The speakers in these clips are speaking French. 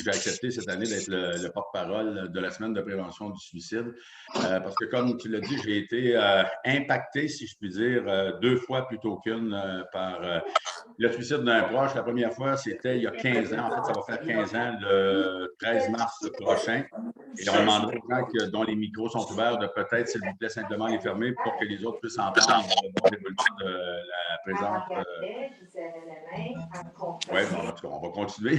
j'ai accepté cette année d'être le porte-parole de la semaine de prévention du suicide. Parce que, comme tu l'as dit, j'ai été impacté, si je puis dire, 2 fois plutôt qu'une par le suicide d'un proche. La première fois, c'était il y a 15 ans. En fait, ça va faire 15 ans le 13 mars prochain. Et on demanderait aux gens dont les micros sont ouverts de peut-être, s'il vous plaît, simplement les fermer pour que les autres puissent entendre le bon déroulement de la présente. Oui, bon, en tout cas, on va continuer.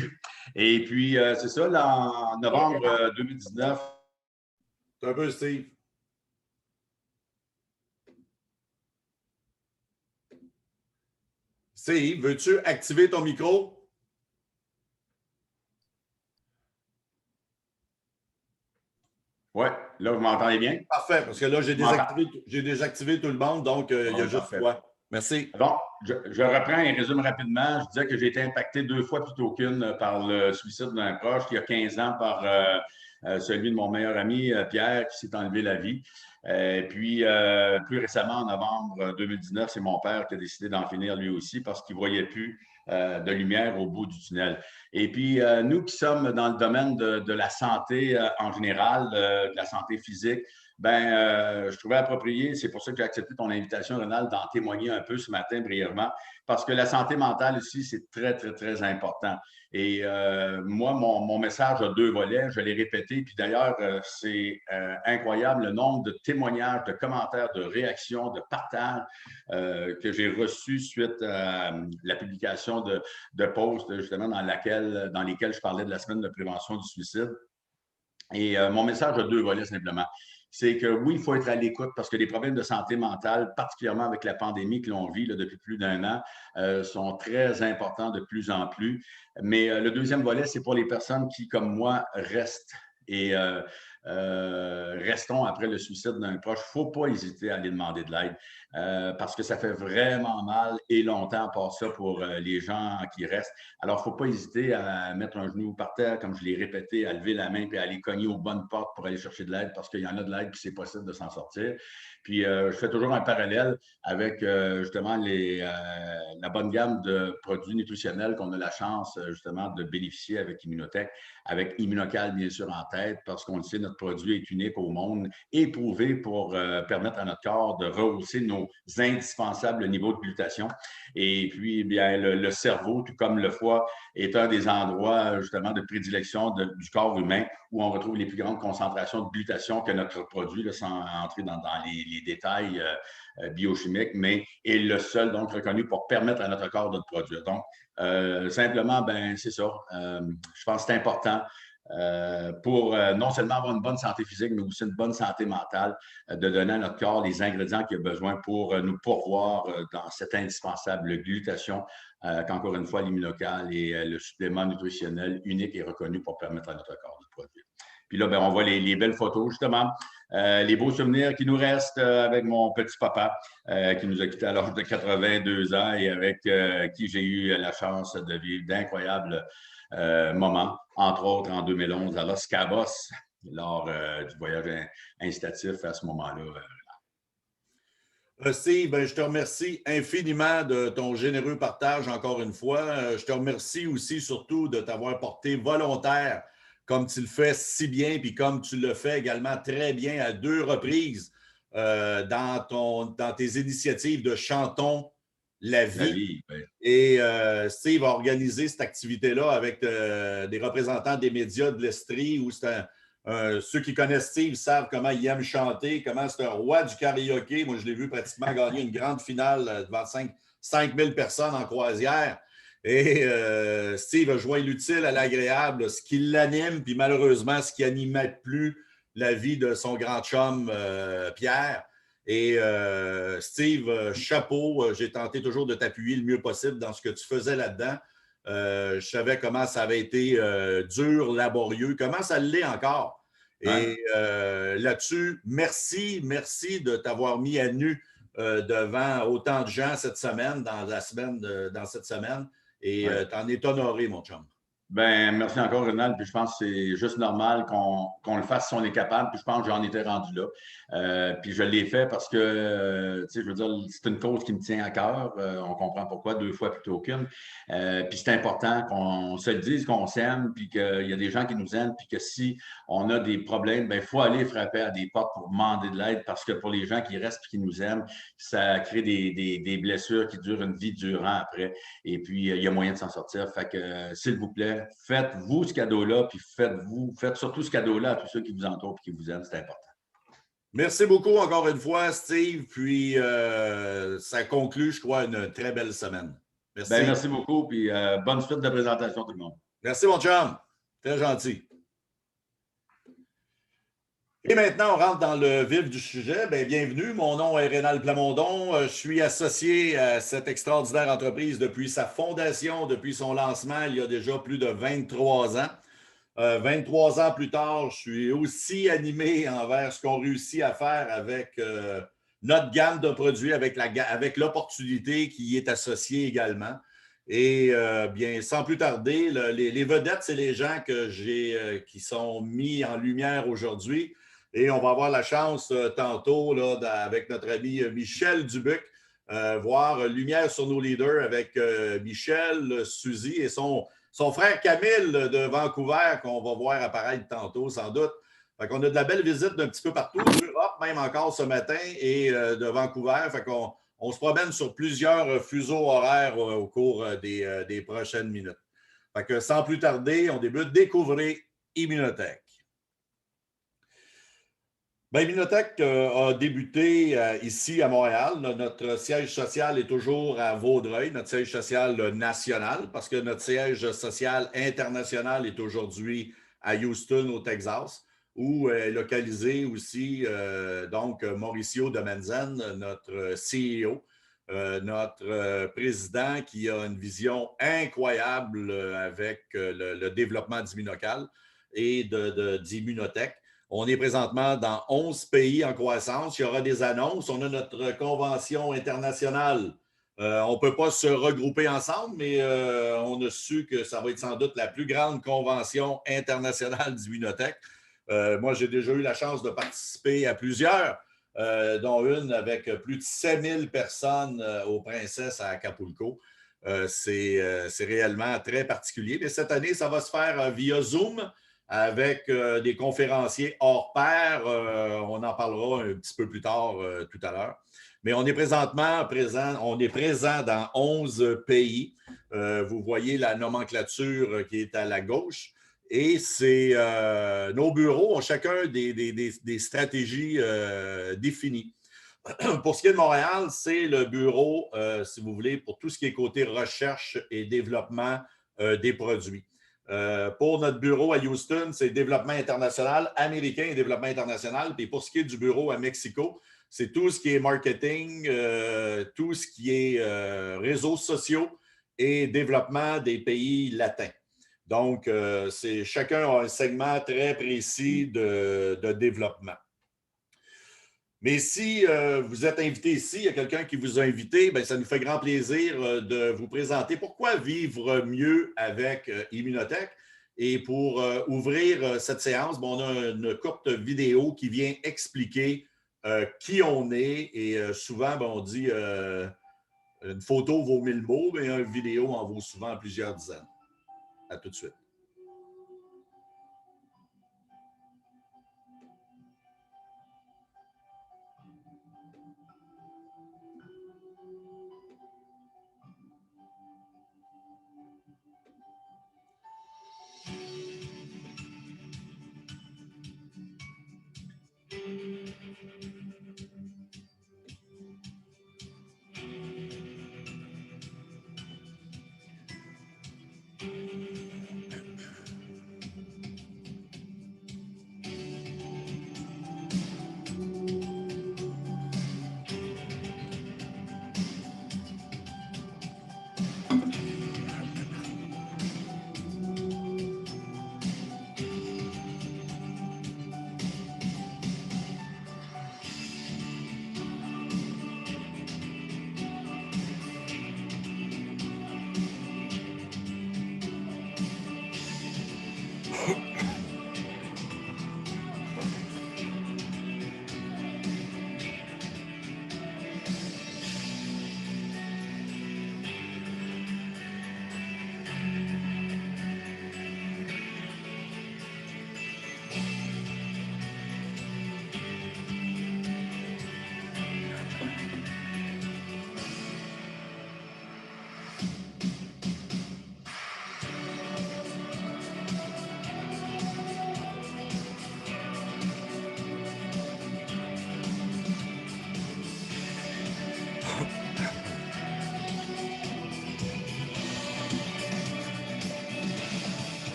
Et puis, c'est ça, là, en novembre 2019. C'est un peu Steve. Steve, veux-tu activer ton micro? Oui, là, vous m'entendez bien? Parfait, parce que là, j'ai désactivé tout le monde, donc il y a juste toi. Merci. Donc, je reprends et résume rapidement. Je disais que j'ai été impacté 2 fois plutôt qu'une par le suicide d'un proche, il y a 15 ans par celui de mon meilleur ami, Pierre, qui s'est enlevé la vie. Puis, plus récemment, en novembre 2019, c'est mon père qui a décidé d'en finir lui aussi parce qu'il ne voyait plus de lumière au bout du tunnel. Et puis, nous qui sommes dans le domaine de la santé en général, de la santé physique, je trouvais approprié, c'est pour ça que j'ai accepté ton invitation, Ronald, d'en témoigner un peu ce matin brièvement, parce que la santé mentale ici, c'est très, très, très important. Et moi, mon message a 2 volets, je l'ai répété, puis d'ailleurs, c'est incroyable le nombre de témoignages, de commentaires, de réactions, de partages que j'ai reçus suite à la publication de posts, justement, dans lesquels je parlais de la semaine de prévention du suicide. Et mon message a 2 volets simplement. C'est que oui, il faut être à l'écoute parce que les problèmes de santé mentale, particulièrement avec la pandémie que l'on vit là, depuis plus d'1 an, sont très importants de plus en plus. Mais le deuxième volet, c'est pour les personnes qui, comme moi, restent et restons après le suicide d'un proche. Il ne faut pas hésiter à aller demander de l'aide parce que ça fait vraiment mal et longtemps par ça pour les gens qui restent. Alors, il ne faut pas hésiter à mettre un genou par terre, comme je l'ai répété, à lever la main puis à aller cogner aux bonnes portes pour aller chercher de l'aide parce qu'il y en a de l'aide puis c'est possible de s'en sortir. Puis, je fais toujours un parallèle avec justement la bonne gamme de produits nutritionnels qu'on a la chance justement de bénéficier avec Immunotech, avec Immunocal bien sûr en tête parce qu'on le sait, notre produit est unique au monde, éprouvé pour permettre à notre corps de rehausser nos indispensables niveaux de glutation. Et puis, bien, le cerveau, tout comme le foie, est un des endroits justement de prédilection du corps humain où on retrouve les plus grandes concentrations de glutation que notre produit, là, sans entrer dans les détails biochimiques, mais est le seul donc reconnu pour permettre à notre corps de le produire. Donc, simplement, ben c'est ça. Je pense que c'est important pour non seulement avoir une bonne santé physique, mais aussi une bonne santé mentale, de donner à notre corps les ingrédients qu'il a besoin pour nous pourvoir dans cette indispensable glutation qu'encore une fois, l'immunocal et le supplément nutritionnel unique est reconnu pour permettre à notre corps de produire. Puis là, ben, on voit les belles photos, justement, les beaux souvenirs qui nous restent avec mon petit papa qui nous a quittés à l'âge de 82 ans et avec qui j'ai eu la chance de vivre d'incroyables moments, entre autres en 2011 à Los Cabos, lors du voyage incitatif à ce moment-là. Steve, ben, je te remercie infiniment de ton généreux partage encore une fois. Je te remercie aussi surtout de t'avoir porté volontaire comme tu le fais si bien, puis comme tu le fais également très bien à 2 reprises dans tes initiatives de Chantons la vie. La vie, ben. Et Steve a organisé cette activité-là avec des représentants des médias de l'Estrie où c'est ceux qui connaissent Steve savent comment il aime chanter, comment c'est un roi du karaoké. Moi, je l'ai vu pratiquement gagner une grande finale devant 5 000 personnes en croisière. Et Steve a joint l'utile à l'agréable, ce qui l'anime, puis malheureusement, ce qui n'animait plus la vie de son grand chum, Pierre. Et Steve, chapeau, j'ai tenté toujours de t'appuyer le mieux possible dans ce que tu faisais là-dedans. Je savais comment ça avait été dur, laborieux, comment ça l'est encore. Et là-dessus, merci de t'avoir mis à nu devant autant de gens cette semaine, dans cette semaine. Et t'en es honoré, mon chum. Ben, merci encore, Ronald. Puis je pense que c'est juste normal qu'on le fasse si on est capable. Puis je pense que j'en étais rendu là. Puis je l'ai fait parce que, tu sais, je veux dire, c'est une cause qui me tient à cœur. On comprend pourquoi, 2 fois plutôt qu'une. Puis c'est important qu'on se le dise, qu'on s'aime, puis qu'il y a des gens qui nous aiment, puis que si on a des problèmes, ben, il faut aller frapper à des portes pour demander de l'aide parce que pour les gens qui restent et qui nous aiment, ça crée des blessures qui durent une vie durant après. Et puis, il y a moyen de s'en sortir. Fait que, s'il vous plaît, faites-vous ce cadeau-là, puis faites surtout ce cadeau-là à tous ceux qui vous entourent et qui vous aiment. C'est important. Merci beaucoup encore une fois, Steve. Puis, ça conclut, je crois, une très belle semaine. Ben, Merci. merci beaucoup, puis bonne suite de présentation, tout le monde. Merci, mon chum. Très gentil. Et maintenant, on rentre dans le vif du sujet. Bien, bienvenue. Mon nom est Rénal Plamondon. Je suis associé à cette extraordinaire entreprise depuis sa fondation, depuis son lancement, il y a déjà plus de 23 ans. 23 ans plus tard, je suis aussi animé envers ce qu'on réussit à faire avec notre gamme de produits, avec l'opportunité qui y est associée également. Et bien, sans plus tarder, les vedettes, c'est les gens qui sont mis en lumière aujourd'hui. Et on va avoir la chance tantôt, là, avec notre ami Michel Dubuc, voir Lumière sur nos leaders avec Michel, Suzy et son frère Camille de Vancouver, qu'on va voir apparaître tantôt, sans doute. Fait qu'on a de la belle visite d'un petit peu partout, d'Europe même encore ce matin, et de Vancouver. Fait qu'on se promène sur plusieurs fuseaux horaires au cours des prochaines minutes. Fait que sans plus tarder, on débute Découvrez Immunotech. Bien, Immunotech a débuté ici à Montréal. Notre siège social est toujours à Vaudreuil, notre siège social national, parce que notre siège social international est aujourd'hui à Houston, au Texas, où est localisé aussi donc Mauricio Domenzen, notre CEO, notre président qui a une vision incroyable avec le développement d'Immunocal et d'Immunotech. On est présentement dans 11 pays en croissance. Il y aura des annonces. On a notre convention internationale. On ne peut pas se regrouper ensemble, mais on a su que ça va être sans doute la plus grande convention internationale d'Immunotech. Moi, j'ai déjà eu la chance de participer à plusieurs, dont une avec plus de 7000 personnes aux Princesses à Acapulco. C'est réellement très particulier. Mais cette année, ça va se faire via Zoom, avec des conférenciers hors pair. On en parlera un petit peu plus tard tout à l'heure. Mais on est présentement présent dans 11 pays. Vous voyez la nomenclature qui est à la gauche. Et nos bureaux ont chacun des stratégies définies. Pour ce qui est de Montréal, c'est le bureau, si vous voulez, pour tout ce qui est côté recherche et développement des produits. Pour notre bureau à Houston, c'est développement international américain et développement international. Et pour ce qui est du bureau à Mexico, c'est tout ce qui est marketing, tout ce qui est réseaux sociaux et développement des pays latins. Donc, chacun a un segment très précis de développement. Mais si vous êtes invité ici, il y a quelqu'un qui vous a invité, bien, ça nous fait grand plaisir de vous présenter pourquoi vivre mieux avec Immunotech. Et pour ouvrir cette séance, on a une courte vidéo qui vient expliquer qui on est. Et souvent, on dit une photo vaut 1000 mots, mais une vidéo en vaut souvent plusieurs dizaines. À tout de suite.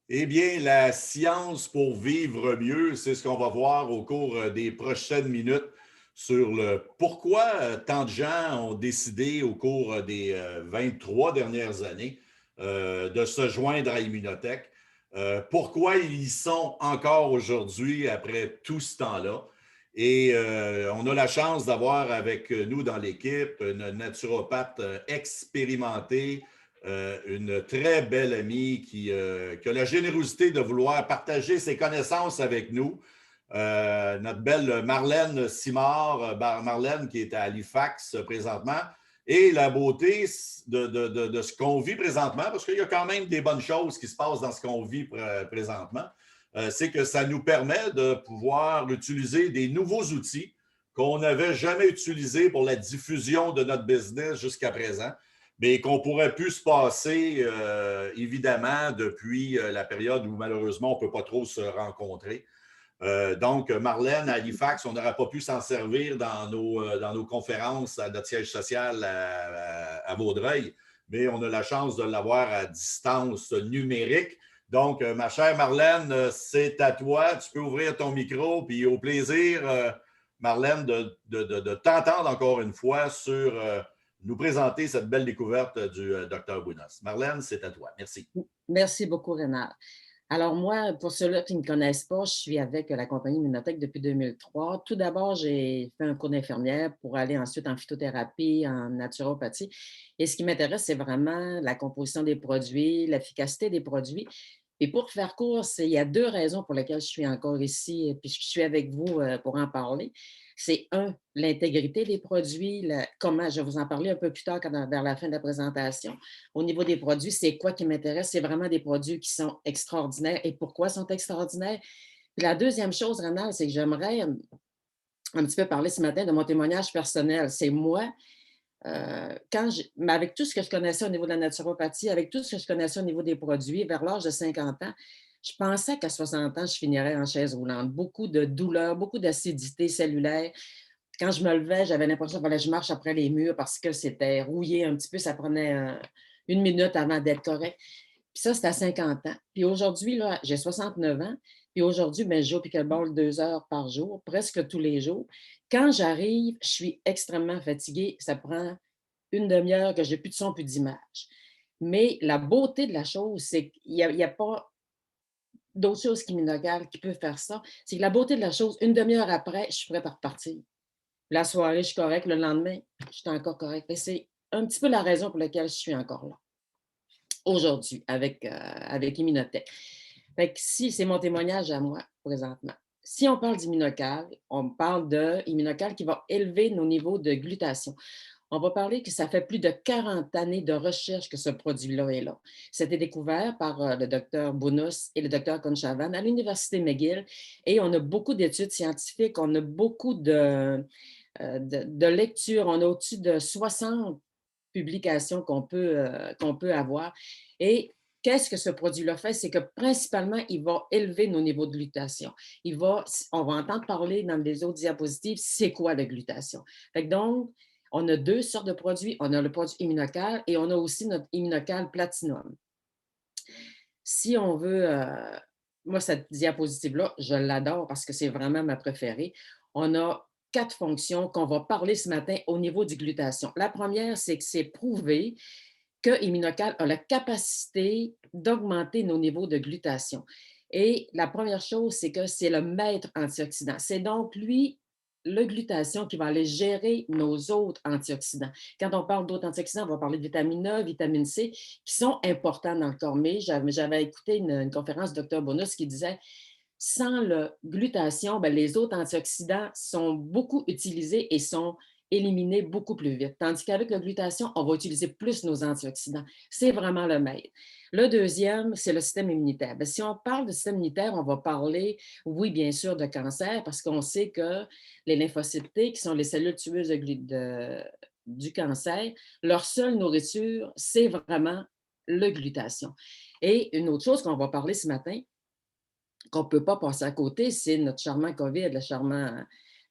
Eh bien, la science pour vivre mieux, c'est ce qu'on va voir au cours des prochaines minutes sur le pourquoi tant de gens ont décidé au cours des 23 dernières années de se joindre à Immunotech. Pourquoi ils y sont encore aujourd'hui après tout ce temps-là. Et on a la chance d'avoir avec nous dans l'équipe une naturopathe expérimentée, une très belle amie qui a la générosité de vouloir partager ses connaissances avec nous. Notre belle Marlène Simard, Marlène qui est à Halifax présentement. Et la beauté de ce qu'on vit présentement, parce qu'il y a quand même des bonnes choses qui se passent dans ce qu'on vit présentement, c'est que ça nous permet de pouvoir utiliser des nouveaux outils qu'on n'avait jamais utilisés pour la diffusion de notre business jusqu'à présent, mais qu'on pourrait plus se passer, évidemment, depuis la période où malheureusement on ne peut pas trop se rencontrer. Donc, Marlène, à Halifax, on n'aurait pas pu s'en servir dans nos conférences à notre siège social à Vaudreuil, mais on a la chance de l'avoir à distance numérique. Donc, ma chère Marlène, c'est à toi. Tu peux ouvrir ton micro, puis au plaisir, Marlène, de t'entendre encore une fois sur nous présenter cette belle découverte du Dr Bounos. Marlène, c'est à toi. Merci. Merci beaucoup, Renard. Alors moi, pour ceux-là qui ne me connaissent pas, je suis avec la compagnie Immunotech depuis 2003. Tout d'abord, j'ai fait un cours d'infirmière pour aller ensuite en phytothérapie, en naturopathie. Et ce qui m'intéresse, c'est vraiment la composition des produits, l'efficacité des produits. Et pour faire court, il y a deux raisons pour lesquelles je suis encore ici, puis je suis avec vous pour en parler. C'est un, l'intégrité des produits, comment, je vais vous en parler un peu plus tard vers la fin de la présentation. Au niveau des produits, c'est quoi qui m'intéresse? C'est vraiment des produits qui sont extraordinaires. Et pourquoi sont extraordinaires? Puis la deuxième chose, Renal, c'est que j'aimerais un petit peu parler ce matin de mon témoignage personnel. C'est moi, mais avec tout ce que je connaissais au niveau de la naturopathie, avec tout ce que je connaissais au niveau des produits, vers l'âge de 50 ans, je pensais qu'à 60 ans, je finirais en chaise roulante. Beaucoup de douleurs, beaucoup d'acidité cellulaire. Quand je me levais, j'avais l'impression qu'il fallait que je marche après les murs parce que c'était rouillé un petit peu. Ça prenait une minute avant d'être correct. Puis ça, c'était à 50 ans. Puis aujourd'hui, là, j'ai 69 ans. Puis aujourd'hui, ben, je joue au pickleball 2 heures par jour, presque tous les jours. Quand j'arrive, je suis extrêmement fatiguée. Ça prend une demi-heure que je n'ai plus de son, plus d'image. Mais la beauté de la chose, c'est qu'il n'y a pas d'autre chose qu'Immunocal qui peut faire ça. C'est que la beauté de la chose, une demi-heure après, je suis prête à repartir. La soirée, je suis correcte. Le lendemain, je suis encore correcte. Et c'est un petit peu la raison pour laquelle je suis encore là aujourd'hui avec Immunotech. Fait que si c'est mon témoignage à moi présentement. Si on parle d'Immunocal, on parle d'Immunocal qui va élever nos niveaux de glutation. On va parler que ça fait plus de 40 années de recherche que ce produit-là est là. C'était découvert par le docteur Bounos et le docteur Conchavan à l'Université McGill et on a beaucoup d'études scientifiques, on a beaucoup de lectures, on a au-dessus de 60 publications qu'on peut avoir. Et qu'est-ce que ce produit-là fait? C'est que principalement, il va élever nos niveaux de glutation. On va entendre parler dans les autres diapositives, c'est quoi la glutation? Fait que donc, on a deux sortes de produits. On a le produit Immunocal et on a aussi notre Immunocal Platinum. Si on veut, moi, cette diapositive-là, je l'adore parce que c'est vraiment ma préférée. On a 4 fonctions qu'on va parler ce matin au niveau du glutation. La première, c'est que c'est prouvé que Immunocal a la capacité d'augmenter nos niveaux de glutation. Et la première chose, c'est que c'est le maître antioxydant. C'est donc lui, le glutation, qui va aller gérer nos autres antioxydants. Quand on parle d'autres antioxydants, on va parler de vitamine A, vitamine C, qui sont importants dans le corps. Mais j'avais écouté une conférence du Dr Bonus qui disait sans le glutation, bien, les autres antioxydants sont beaucoup utilisés et sont éliminés beaucoup plus vite. Tandis qu'avec la glutation, on va utiliser plus nos antioxydants. C'est vraiment le maître. Le deuxième, c'est le système immunitaire. Bien, si on parle de système immunitaire, on va parler, oui, bien sûr, de cancer, parce qu'on sait que les lymphocytes T, qui sont les cellules tueuses du cancer, leur seule nourriture, c'est vraiment le glutation. Et une autre chose qu'on va parler ce matin, qu'on ne peut pas passer à côté, c'est notre charmant COVID,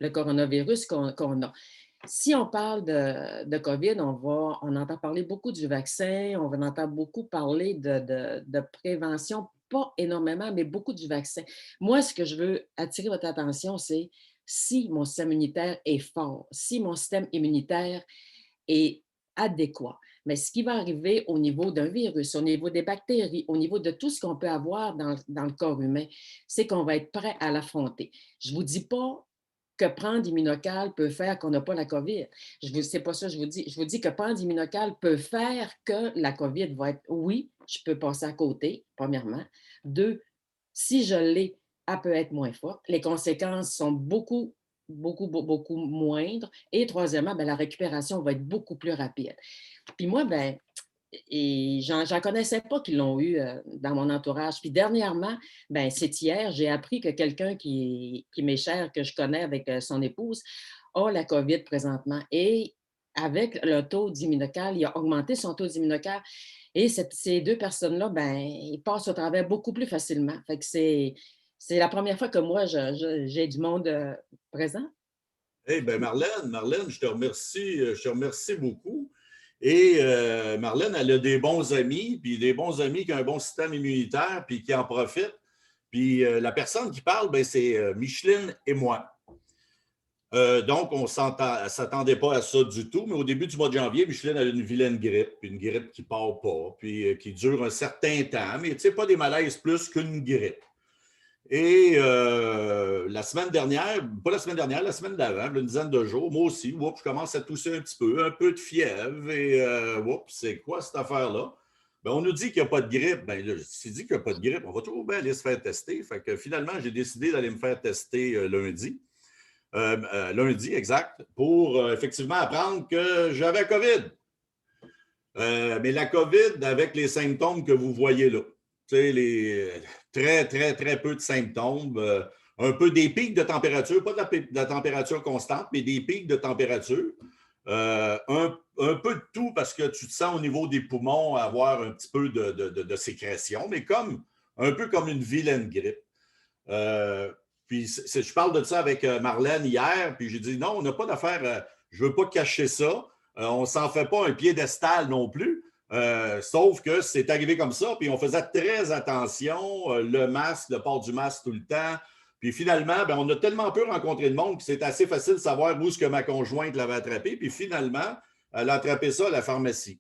le coronavirus qu'on a. Si on parle de COVID, on entend parler beaucoup du vaccin, on entend beaucoup parler de prévention pas énormément, mais beaucoup du vaccin. Moi, ce que je veux attirer votre attention, c'est si mon système immunitaire est fort, si mon système immunitaire est adéquat. Mais ce qui va arriver au niveau d'un virus, au niveau des bactéries, au niveau de tout ce qu'on peut avoir dans le corps humain, c'est qu'on va être prêt à l'affronter. Je ne vous dis pas que prendre Immunocal peut faire qu'on n'a pas la COVID. C'est pas ça que je vous dis. Je vous dis que prendre Immunocal peut faire que la COVID va être, oui, je peux passer à côté, premièrement. Deux, si je l'ai, elle peut être moins forte. Les conséquences sont beaucoup moindres. Et troisièmement, ben, la récupération va être beaucoup plus rapide. Puis moi, ben, et j'en connaissais pas qui l'ont eu dans mon entourage. Puis dernièrement, ben, c'est hier, j'ai appris que quelqu'un qui m'est cher, que je connais avec son épouse, a la COVID présentement. Et avec le taux d'immunocal, il a augmenté son taux d'immunocal. Et ces deux personnes-là, ben, ils passent au travers beaucoup plus facilement. Fait que c'est la première fois que moi, j'ai du monde présent. Eh bien, Marlène, je te remercie beaucoup. Et Marlène, elle a des bons amis, puis des bons amis qui ont un bon système immunitaire, puis qui en profitent. Puis la personne qui parle, ben, c'est Micheline et moi. Donc, on ne s'attendait pas à ça du tout, mais au début du mois de janvier, Micheline a une vilaine grippe, puis une grippe qui ne part pas, puis qui dure un certain temps, mais tu sais, pas des malaises plus qu'une grippe. Et la semaine dernière, pas la semaine dernière, la semaine d'avant, une dizaine de jours, moi aussi, je commence à tousser un peu de fièvre, et c'est quoi cette affaire-là? Ben, on nous dit qu'il n'y a pas de grippe. Ben, là, si dit qu'il n'y a pas de grippe, on va toujours bien aller se faire tester. Fait que finalement, j'ai décidé d'aller me faire tester lundi. Lundi, exact, pour effectivement apprendre que j'avais COVID. Mais la COVID avec les symptômes que vous voyez là, tu sais, les très, très, très peu de symptômes, un peu des pics de température, pas de la température constante, mais des pics de température. Un peu de tout parce que tu te sens au niveau des poumons avoir un petit peu de sécrétion, mais un peu comme une vilaine grippe. Puis je parle de ça avec Marlène hier, puis j'ai dit non, on n'a pas d'affaire, je ne veux pas cacher ça. On ne s'en fait pas un piédestal non plus. Sauf que c'est arrivé comme ça, puis on faisait très attention, le masque, le port du masque tout le temps. Puis finalement, ben, on a tellement peu rencontré de monde que c'est assez facile de savoir où est-ce que ma conjointe l'avait attrapé. Puis finalement, elle a attrapé ça à la pharmacie.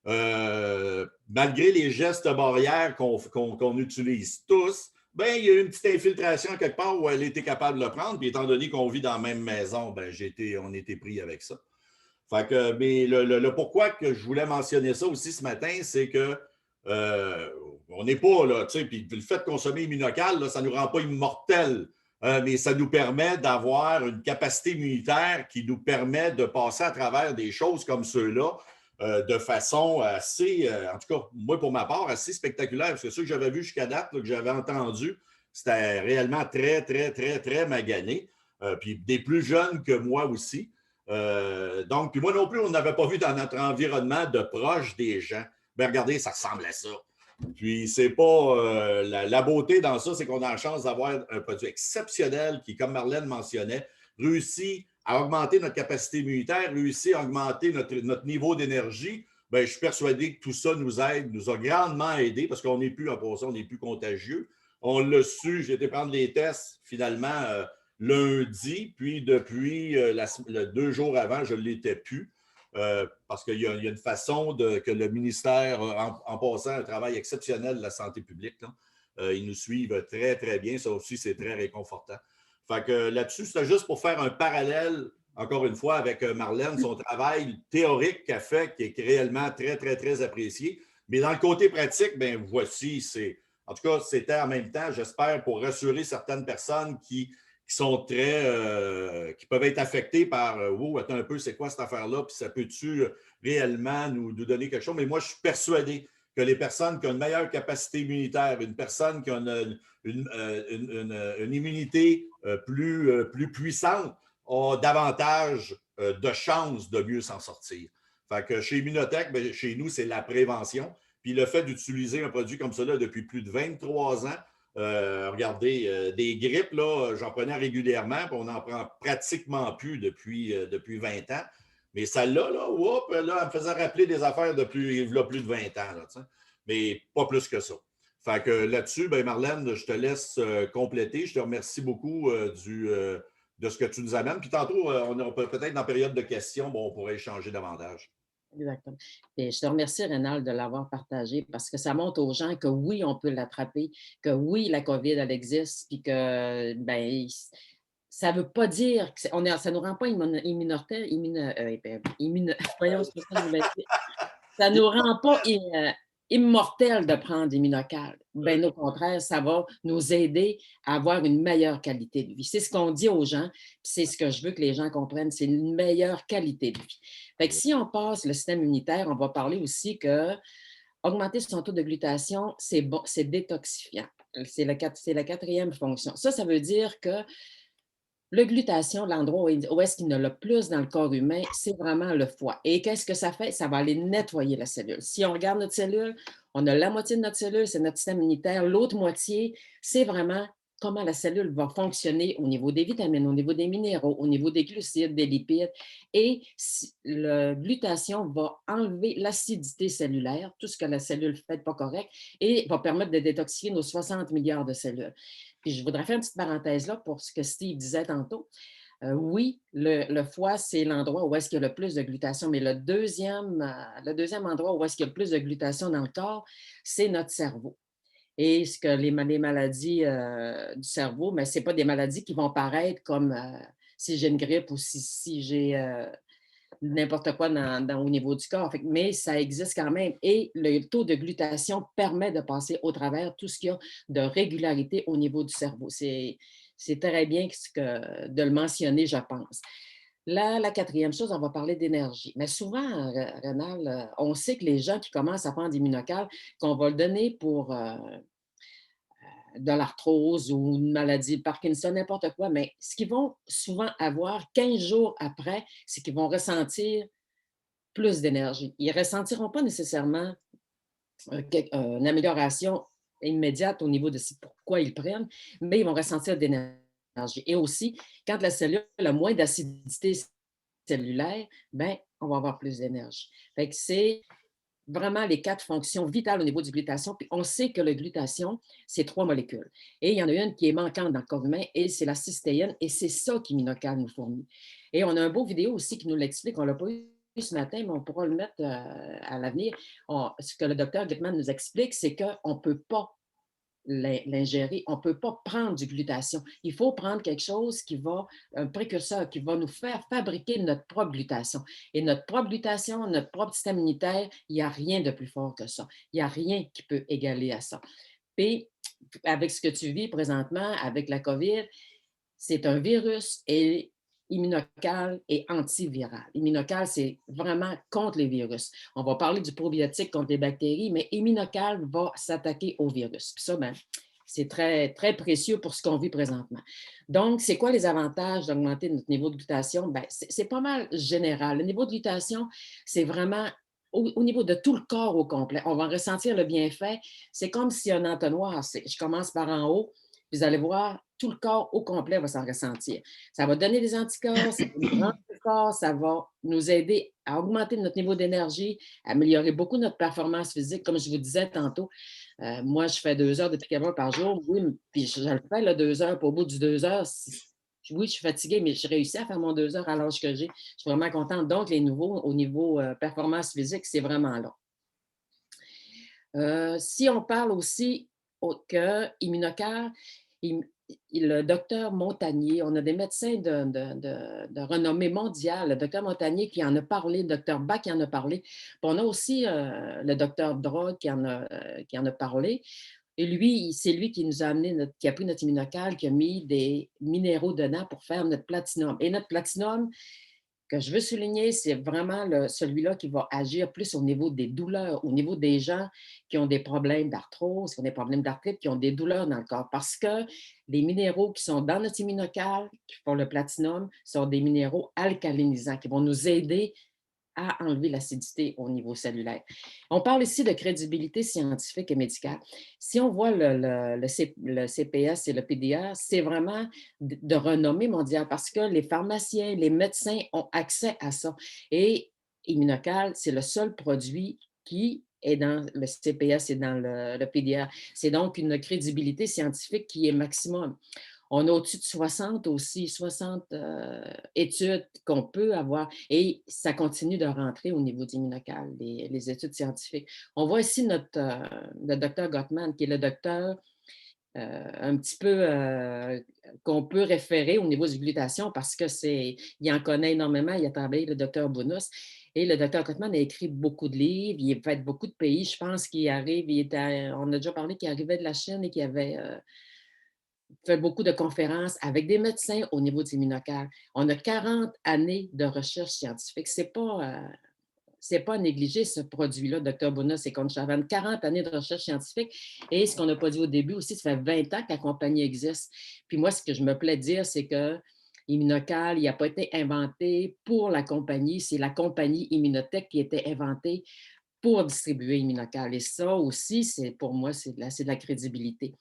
Malgré les gestes barrières qu'on utilise tous, ben, il y a eu une petite infiltration quelque part où elle était capable de le prendre. Puis étant donné qu'on vit dans la même maison, ben, on était pris avec ça. Fait que, mais le pourquoi que je voulais mentionner ça aussi ce matin, c'est que on n'est pas là, tu sais, puis le fait de consommer Immunocal, là, ça ne nous rend pas immortels, mais ça nous permet d'avoir une capacité immunitaire qui nous permet de passer à travers des choses comme ceux-là de façon assez, en tout cas, moi pour ma part, assez spectaculaire, parce que ceux que j'avais vus jusqu'à date, là, que j'avais entendu, c'était réellement très, très, très, très magané, puis des plus jeunes que moi aussi. Donc, puis moi non plus, on n'avait pas vu dans notre environnement de proche des gens. Ben regardez, ça ressemble à ça. Puis c'est pas la beauté dans ça, c'est qu'on a la chance d'avoir un produit exceptionnel qui, comme Marlène mentionnait, réussit à augmenter notre capacité immunitaire, réussit à augmenter notre niveau d'énergie. Ben, je suis persuadé que tout ça nous aide, nous a grandement aidé parce qu'on n'est plus, en passant, on n'est plus contagieux. On l'a su, j'ai été prendre les tests finalement lundi, puis depuis 2 jours avant, je ne l'étais plus. Parce qu'il y a une façon que le ministère, en passant un travail exceptionnel de la santé publique, là, ils nous suivent très, très bien. Ça aussi, c'est très réconfortant. Fait que là-dessus, c'était juste pour faire un parallèle, encore une fois, avec Marlène, son travail théorique qu'elle fait, qui est réellement très, très, très apprécié. Mais dans le côté pratique, bien, voici, en tout cas, c'était en même temps, j'espère, pour rassurer certaines personnes qui sont qui peuvent être affectés par attends un peu, c'est quoi cette affaire-là? Puis ça peut-tu réellement nous donner quelque chose? Mais moi, je suis persuadé que les personnes qui ont une meilleure capacité immunitaire, une personne qui a une immunité plus puissante, a davantage de chances de mieux s'en sortir. Fait que chez Immunotech, bien, chez nous, c'est la prévention. Puis le fait d'utiliser un produit comme cela depuis plus de 23 ans, regardez, des grippes, là, j'en prenais régulièrement, puis on n'en prend pratiquement plus depuis 20 ans. Mais celle-là, là, elle me faisait rappeler des affaires depuis plus de 20 ans. Là, mais pas plus que ça. Fait que là-dessus, ben Marlène, je te laisse compléter. Je te remercie beaucoup de ce que tu nous amènes. Puis tantôt, on peut peut-être dans la période de questions, bon, on pourrait échanger davantage. Exactement. Et je te remercie, Rénal, de l'avoir partagé parce que ça montre aux gens que oui, on peut l'attraper, que oui, la COVID, elle existe, puis que ben, ça ne veut pas dire que ça ne nous rend pas immunotel, voyons, c'est pas ça que je voulais dire. Ça ne nous rend pas immortels de prendre des Minocal. Bien au contraire, ça va nous aider à avoir une meilleure qualité de vie. C'est ce qu'on dit aux gens, puis c'est ce que je veux que les gens comprennent, c'est une meilleure qualité de vie. Fait que si on passe le système immunitaire, on va parler aussi que augmenter son taux de glutation, c'est bon, c'est détoxifiant. C'est la quatrième fonction. Ça veut dire que le glutathion, l'endroit où est-ce qu'il y en a le plus dans le corps humain, c'est vraiment le foie. Et qu'est-ce que ça fait? Ça va aller nettoyer la cellule. Si on regarde notre cellule, on a la moitié de notre cellule, c'est notre système immunitaire. L'autre moitié, c'est vraiment comment la cellule va fonctionner au niveau des vitamines, au niveau des minéraux, au niveau des glucides, des lipides. Et le glutathion va enlever l'acidité cellulaire, tout ce que la cellule ne fait pas correct, et va permettre de détoxifier nos 60 milliards de cellules. Puis je voudrais faire une petite parenthèse là pour ce que Steve disait tantôt. Oui, le foie, c'est l'endroit où est-ce qu'il y a le plus de glutation, mais le deuxième endroit où est-ce qu'il y a le plus de glutation dans le corps, c'est notre cerveau. Et ce que les maladies du cerveau, mais ce n'est pas des maladies qui vont paraître comme si j'ai une grippe ou si j'ai n'importe quoi au niveau du corps. Mais ça existe quand même. Et le taux de glutation permet de passer au travers tout ce qu'il y a de régularité au niveau du cerveau. C'est très bien de le mentionner, je pense. Là, la quatrième chose, on va parler d'énergie. Mais souvent, Rénal, on sait que les gens qui commencent à prendre des Minocal, qu'on va le donner pour de l'arthrose ou une maladie de Parkinson, n'importe quoi, mais ce qu'ils vont souvent avoir 15 jours après, c'est qu'ils vont ressentir plus d'énergie. Ils ne ressentiront pas nécessairement une amélioration immédiate au niveau de pourquoi ils prennent, mais ils vont ressentir de l'énergie. Et aussi, quand la cellule a moins d'acidité cellulaire, ben, on va avoir plus d'énergie. Fait que c'est vraiment les 4 fonctions vitales au niveau du glutathion. Puis on sait que le glutathion, c'est 3 molécules. Et il y en a une qui est manquante dans le corps humain, et c'est la cystéine, et c'est ça qu'Immunocal nous fournit. Et on a un beau vidéo aussi qui nous l'explique. On ne l'a pas eu ce matin, mais on pourra le mettre à l'avenir. Ce que le docteur Guttman nous explique, c'est qu'on ne peut pas l'ingérer. On ne peut pas prendre du glutathion. Il faut prendre quelque chose un précurseur qui va nous faire fabriquer notre propre glutathion. Et notre propre glutathion, notre propre système immunitaire, il n'y a rien de plus fort que ça. Il n'y a rien qui peut égaler à ça. Puis, avec ce que tu vis présentement, avec la COVID, c'est un virus et Immunocal et antiviral. Immunocal, c'est vraiment contre les virus. On va parler du probiotique contre les bactéries, mais Immunocal va s'attaquer au virus. Puis ça, ben, c'est très, très précieux pour ce qu'on vit présentement. Donc, c'est quoi les avantages d'augmenter notre niveau de glutation? Ben, c'est pas mal général. Le niveau de glutation, c'est vraiment au niveau de tout le corps au complet. On va ressentir le bienfait. C'est comme si un entonnoir, je commence par en haut, vous allez voir, tout le corps au complet va s'en ressentir. Ça va donner des anticorps, ça va nous rendre plus fort, ça va nous aider à augmenter notre niveau d'énergie, à améliorer beaucoup notre performance physique. Comme je vous disais tantôt, moi, je fais 2 heures de pick-up par jour. Oui, puis je le fais, là, 2 heures. Puis au bout du 2 heures, oui, je suis fatiguée, mais j'ai réussi à faire mon 2 heures à l'âge que j'ai. Je suis vraiment contente. Donc, les nouveaux, au niveau performance physique, c'est vraiment là. Si on parle aussi que Immunocar, le docteur Montagnier, on a des médecins de renommée mondiale, le docteur Montagnier qui en a parlé, le docteur Bach qui en a parlé, puis on a aussi le docteur Drog qui en a parlé. Et lui, c'est lui qui nous a amené, qui a pris notre Immunocal, qui a mis des minéraux dedans pour faire notre platinum. Et notre platinum, que je veux souligner, c'est vraiment celui-là qui va agir plus au niveau des douleurs, au niveau des gens qui ont des problèmes d'arthrose, qui ont des problèmes d'arthrite, qui ont des douleurs dans le corps. Parce que les minéraux qui sont dans notre Immunocal, qui font le platinum, sont des minéraux alcalinisants qui vont nous aider à enlever l'acidité au niveau cellulaire. On parle ici de crédibilité scientifique et médicale. Si on voit le CPS et le PDR, c'est vraiment de renommée mondiale parce que les pharmaciens, les médecins ont accès à ça. Et Immunocal, c'est le seul produit qui le CPS et dans le PDR. C'est donc une crédibilité scientifique qui est maximum. On a au-dessus de 60 aussi, 60 études qu'on peut avoir et ça continue de rentrer au niveau d'Immunocal, les études scientifiques. On voit ici le docteur Gottman, qui est le docteur un petit peu qu'on peut référer au niveau du glutation parce il en connaît énormément. Il a travaillé le docteur Bounous et le docteur Gottman a écrit beaucoup de livres. Il a fait beaucoup de pays. Je pense qu'il arrive, on a déjà parlé qu'il arrivait de la Chine et qu'il avait fait beaucoup de conférences avec des médecins au niveau du Immunocal. On a 40 années de recherche scientifique. C'est pas à négliger ce produit-là, Dr. Bounous et Conchavan. 40 années de recherche scientifique. Et ce qu'on n'a pas dit au début aussi, ça fait 20 ans que la compagnie existe. Puis moi, ce que je me plais de dire, c'est que Immunocal, il n'a pas été inventé pour la compagnie. C'est la compagnie Immunotech qui a été inventée pour distribuer Immunocal. Et ça aussi, pour moi, c'est de la crédibilité.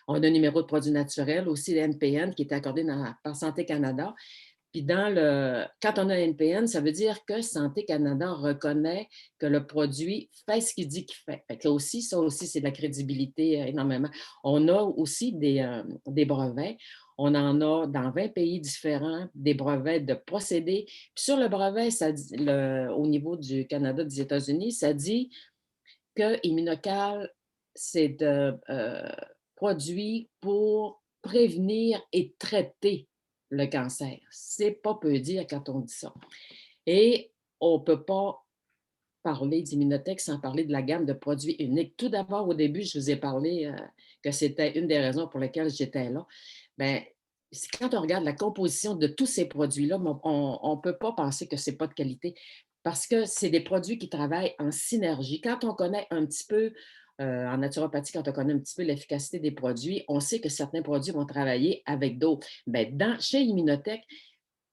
On a un numéro de produit naturel, aussi le NPN, qui est accordé par Santé Canada. Puis quand on a un NPN, ça veut dire que Santé Canada reconnaît que le produit fait ce qu'il dit qu'il fait. Fait que ça aussi, c'est de la crédibilité énormément. On a aussi des brevets. On en a dans 20 pays différents, des brevets de procédés. Puis sur le brevet, au niveau du Canada, des États-Unis, ça dit que Immunocal, c'est de produits pour prévenir et traiter le cancer. C'est pas peu dire quand on dit ça. Et on ne peut pas parler d'Immunotech sans parler de la gamme de produits uniques. Tout d'abord, au début, je vous ai parlé que c'était une des raisons pour lesquelles j'étais là. Bien, quand on regarde la composition de tous ces produits-là, on ne peut pas penser que ce n'est pas de qualité parce que c'est des produits qui travaillent en synergie. Quand on connaît un petit peu en naturopathie, quand on connaît un petit peu l'efficacité des produits, on sait que certains produits vont travailler avec d'autres. Bien, chez Immunotech,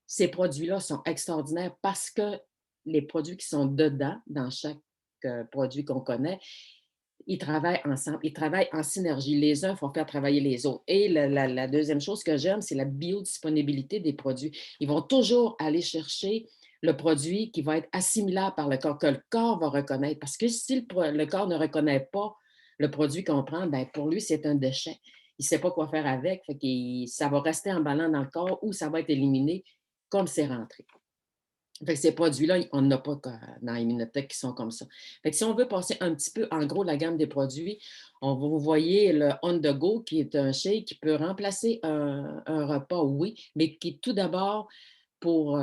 ces produits-là sont extraordinaires parce que les produits qui sont dedans, dans chaque produit qu'on connaît, ils travaillent ensemble, ils travaillent en synergie. Les uns font faire travailler les autres. Et la deuxième chose que j'aime, c'est la biodisponibilité des produits. Ils vont toujours aller chercher le produit qui va être assimilable par le corps, que le corps va reconnaître. Parce que si le corps ne reconnaît pas le produit qu'on prend, bien, pour lui, c'est un déchet. Il ne sait pas quoi faire avec. Ça va rester emballant dans le corps ou ça va être éliminé comme c'est rentré. Fait que ces produits-là, on n'a pas dans Immunotech qui sont comme ça. Fait que si on veut passer un petit peu, en gros, la gamme des produits, vous voyez le On The Go, qui est un shake qui peut remplacer un repas, oui, mais qui est tout d'abord pour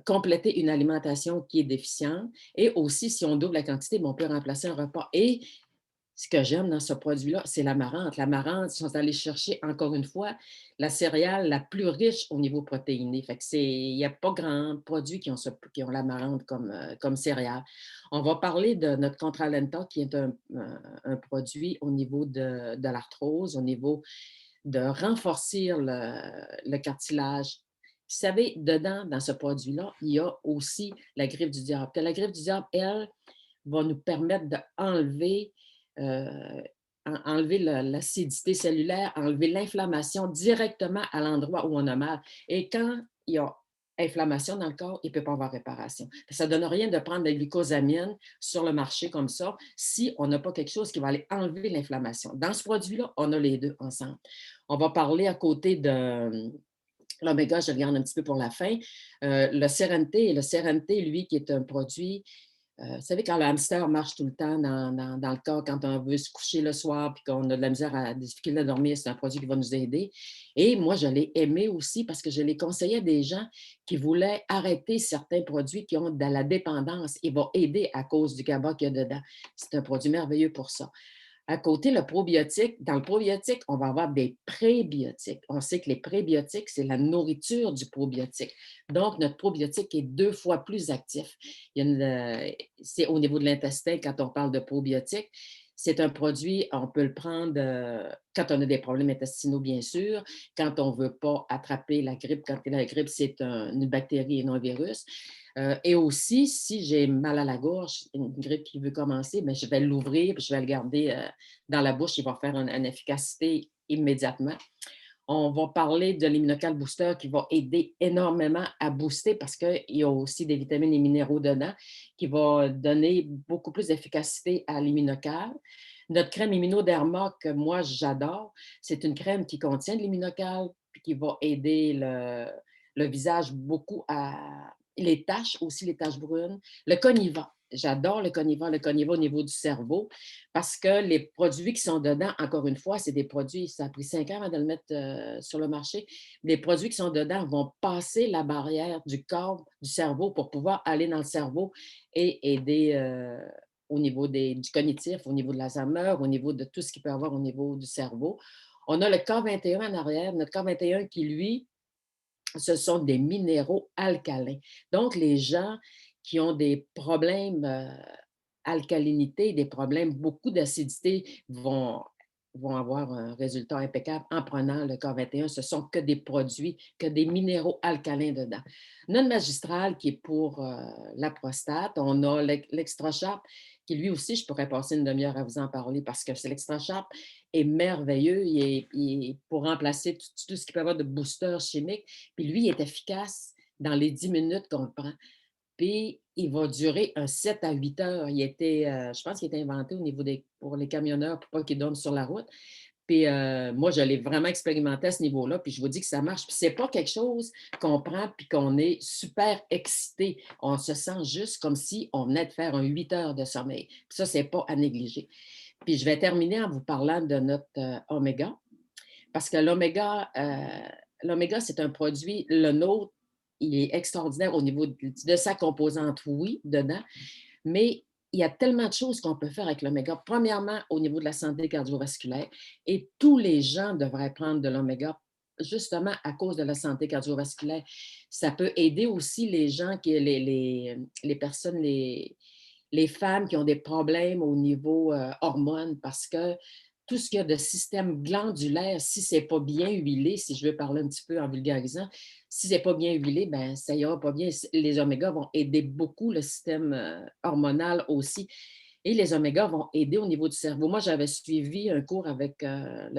compléter une alimentation qui est déficiente. Et aussi, si on double la quantité, on peut remplacer un repas. Et ce que j'aime dans ce produit-là, c'est l'amarante. L'amarante, ils sont allés chercher, encore une fois, la céréale la plus riche au niveau protéiné. Fait que il n'y a pas grand produit qui ont l'amarante comme céréale. On va parler de notre Contralenta, qui est un produit au niveau de l'arthrose, au niveau de renforcer le cartilage. Vous savez, dedans, dans ce produit-là, il y a aussi la griffe du diable. La griffe du diable, elle, va nous permettre d'enlever enlever l'acidité cellulaire, enlever l'inflammation directement à l'endroit où on a mal. Et quand il y a inflammation dans le corps, il ne peut pas avoir réparation. Ça ne donne rien de prendre de la glucosamine sur le marché comme ça si on n'a pas quelque chose qui va aller enlever l'inflammation. Dans ce produit-là, on a les deux ensemble. On va parler à côté de l'oméga, je le garde un petit peu pour la fin. Le Serenté, lui, qui est un produit vous savez, quand le hamster marche tout le temps dans le corps, quand on veut se coucher le soir puis qu'on a de la misère des difficultés à dormir, c'est un produit qui va nous aider. Et moi, je l'ai aimé aussi parce que je l'ai conseillé à des gens qui voulaient arrêter certains produits qui ont de la dépendance. Il va aider à cause du GABA qu'il y a dedans. C'est un produit merveilleux pour ça. À côté, le probiotique, dans le probiotique, on va avoir des prébiotiques. On sait que les prébiotiques, c'est la nourriture du probiotique. Donc, notre probiotique est 2 fois plus actif. C'est au niveau de l'intestin quand on parle de probiotique. C'est un produit, on peut le prendre quand on a des problèmes intestinaux, bien sûr, quand on ne veut pas attraper la grippe, quand la grippe, c'est une bactérie et non un virus. Et aussi, si j'ai mal à la gorge, une grippe qui veut commencer, bien, je vais l'ouvrir et je vais le garder dans la bouche. Il va faire une efficacité immédiatement. On va parler de l'Immunocal Booster qui va aider énormément à booster parce qu'il y a aussi des vitamines et minéraux dedans qui va donner beaucoup plus d'efficacité à l'Immunocal. Notre crème Immunoderma que moi j'adore, c'est une crème qui contient de l'Immunocal puis qui va aider le visage beaucoup à les taches, aussi les taches brunes. Le Coniva, j'adore le Coniva au niveau du cerveau parce que les produits qui sont dedans, encore une fois, c'est des produits, ça a pris 5 ans avant de le mettre sur le marché. Les produits qui sont dedans vont passer la barrière du corps, du cerveau pour pouvoir aller dans le cerveau et aider au niveau du cognitif, au niveau de l'Alzheimer, au niveau de tout ce qu'il peut y avoir au niveau du cerveau. On a le K21 en arrière, notre K21 qui, lui, ce sont des minéraux alcalins. Donc, les gens qui ont des problèmes alcalinité, des problèmes, beaucoup d'acidité vont avoir un résultat impeccable en prenant le K21. Ce sont que des produits, que des minéraux alcalins dedans. Notre magistral qui est pour la prostate, on a l'extra sharp qui lui aussi, je pourrais passer une demi-heure à vous en parler parce que c'est l'extra sharp est merveilleux. Il est pour remplacer tout ce qui peut avoir de booster chimique. Puis lui, il est efficace dans les 10 minutes qu'on le prend. Puis, il va durer un 7 à 8 heures. Je pense qu'il a été inventé au niveau pour les camionneurs pour pas qu'ils dorment sur la route. Puis, moi, je l'ai vraiment expérimenté à ce niveau-là, puis je vous dis que ça marche. Puis, c'est pas quelque chose qu'on prend puis qu'on est super excité. On se sent juste comme si on venait de faire un 8 heures de sommeil. Puis ça, c'est pas à négliger. Puis, je vais terminer en vous parlant de notre oméga, parce que l'oméga, c'est un produit, le nôtre, il est extraordinaire au niveau de sa composante, oui, dedans, mais il y a tellement de choses qu'on peut faire avec l'oméga. Premièrement, au niveau de la santé cardiovasculaire, et tous les gens devraient prendre de l'oméga justement à cause de la santé cardiovasculaire. Ça peut aider aussi les gens, les personnes, les femmes qui ont des problèmes au niveau hormones, parce que tout ce qu'il y a de système glandulaire, si ce n'est pas bien huilé, si je veux parler un petit peu en vulgarisant, si ce n'est pas bien huilé, ben, ça ira pas bien. Les omégas vont aider beaucoup le système hormonal aussi. Et les omégas vont aider au niveau du cerveau. Moi, j'avais suivi un cours avec un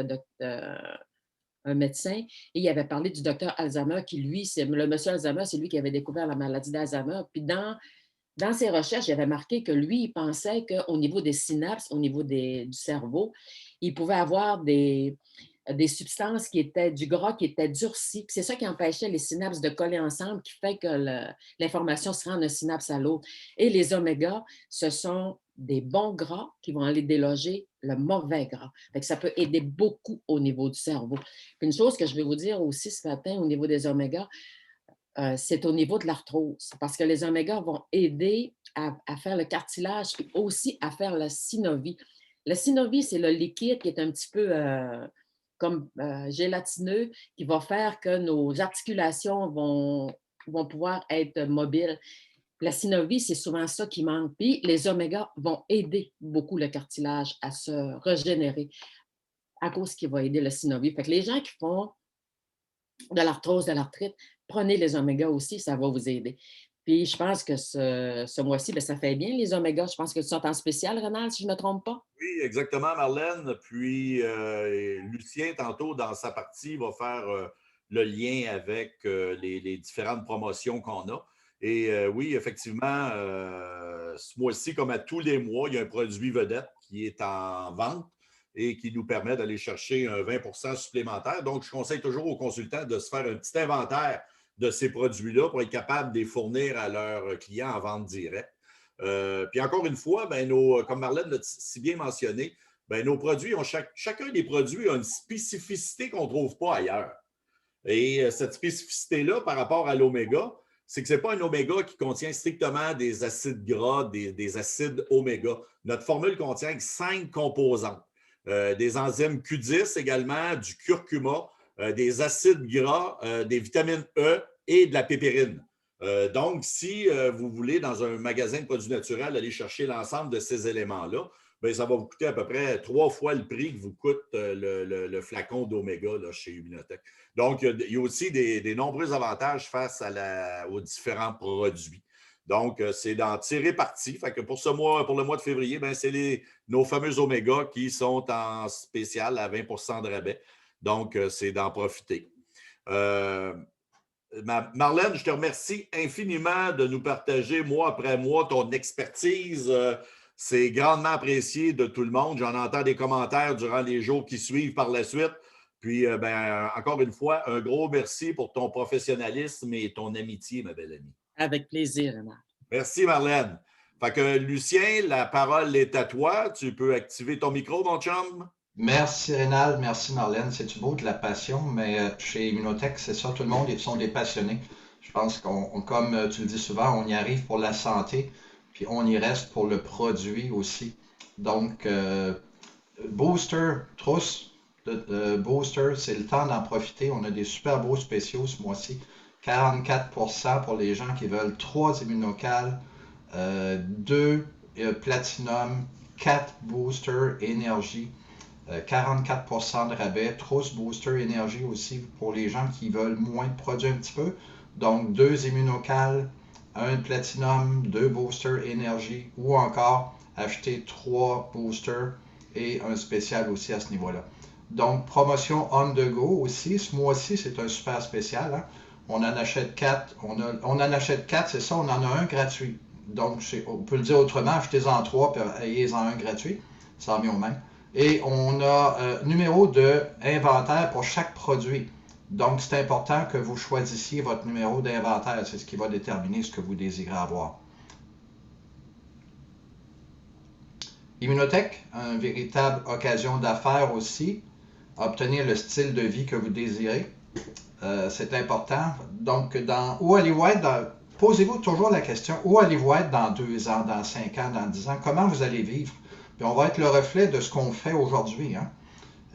médecin et il avait parlé du docteur Alzheimer qui, lui, c'est le monsieur Alzheimer, c'est lui qui avait découvert la maladie d'Alzheimer. Puis dans ses recherches, il avait marqué que lui, il pensait qu'au niveau des synapses, au niveau du cerveau, il pouvait avoir des substances qui étaient du gras qui étaient durcies. C'est ça qui empêchait les synapses de coller ensemble, qui fait que l'information se rend d'un synapse à l'autre. Et les omégas, ce sont des bons gras qui vont aller déloger le mauvais gras. Fait que ça peut aider beaucoup au niveau du cerveau. Puis une chose que je vais vous dire aussi ce matin au niveau des omégas, c'est au niveau de l'arthrose, parce que les omégas vont aider à faire le cartilage et aussi à faire la synovie. La synovie, c'est le liquide qui est un petit peu comme gélatineux, qui va faire que nos articulations vont pouvoir être mobiles. La synovie, c'est souvent ça qui manque. Puis les omégas vont aider beaucoup le cartilage à se régénérer à cause qu'il va aider la synovie. Fait que les gens qui font de l'arthrose, de l'arthrite, prenez les omégas aussi, ça va vous aider. Puis je pense que ce mois-ci, bien, ça fait bien les omégas. Je pense que tu sont en spécial, Renald, si je ne me trompe pas. Oui, exactement, Marlène. Puis, Lucien, tantôt, dans sa partie, va faire le lien avec les différentes promotions qu'on a. Et oui, effectivement, ce mois-ci, comme à tous les mois, il y a un produit vedette qui est en vente et qui nous permet d'aller chercher un 20 supplémentaire. Donc, je conseille toujours aux consultants de se faire un petit inventaire de ces produits-là pour être capable de les fournir à leurs clients en vente directe. Puis encore une fois, ben, comme Marlène l'a si bien mentionné, ben, nos produits ont chacun des produits a une spécificité qu'on ne trouve pas ailleurs. Et cette spécificité-là par rapport à l'oméga, c'est que ce n'est pas un oméga qui contient strictement des acides gras, des acides oméga. Notre formule contient 5 composantes. Des enzymes Q10 également, du curcuma, des acides gras, des vitamines E et de la pépérine. Donc, si vous voulez, dans un magasin de produits naturels, aller chercher l'ensemble de ces éléments-là, bien, ça va vous coûter à peu près 3 fois le prix que vous coûte le flacon d'oméga chez Immunotech. Donc, il y a aussi des nombreux avantages face aux différents produits. Donc, c'est d'en tirer parti. Fait que pour le mois de février, c'est nos fameux oméga qui sont en spécial à 20 de rabais. Donc, c'est d'en profiter. Marlène, je te remercie infiniment de nous partager, mois après mois, ton expertise. C'est grandement apprécié de tout le monde. J'en entends des commentaires durant les jours qui suivent par la suite. Puis, encore une fois, un gros merci pour ton professionnalisme et ton amitié, ma belle amie. Avec plaisir, Rénal. Merci, Marlène. Fait que, Lucien, la parole est à toi. Tu peux activer ton micro, mon chum? Merci Rénal, merci Marlène. C'est beau de la passion, mais chez Immunotech, c'est ça, tout le monde sont des passionnés. Je pense comme tu le dis souvent, on y arrive pour la santé, puis on y reste pour le produit aussi. Donc, Booster, trousse de Booster, c'est le temps d'en profiter. On a des super beaux spéciaux ce mois-ci. 44% pour les gens qui veulent 3 immunocales, 2 Platinum, 4 Booster Énergie. 44% de rabais, trousse Booster Énergie aussi pour les gens qui veulent moins de produits un petit peu. Donc 2 immunocales, 1 Platinum, 2 Booster Énergie ou encore acheter 3 Boosters et un spécial aussi à ce niveau-là. Donc promotion on the go aussi. Ce mois-ci, c'est un super spécial. Hein? On en achète 4. On en achète 4, c'est ça, on en a un gratuit. Donc on peut le dire autrement, achetez-en 3 et ayez-en un gratuit. Ça revient au même. Et on a numéro d'inventaire pour chaque produit. Donc, c'est important que vous choisissiez votre numéro d'inventaire. C'est ce qui va déterminer ce que vous désirez avoir. Immunotech, une véritable occasion d'affaires aussi. Obtenir le style de vie que vous désirez. C'est important. Donc, où allez-vous être posez-vous toujours la question, où allez-vous être dans 2 ans, dans 5 ans, dans 10 ans? Comment vous allez vivre? Puis on va être le reflet de ce qu'on fait aujourd'hui, hein?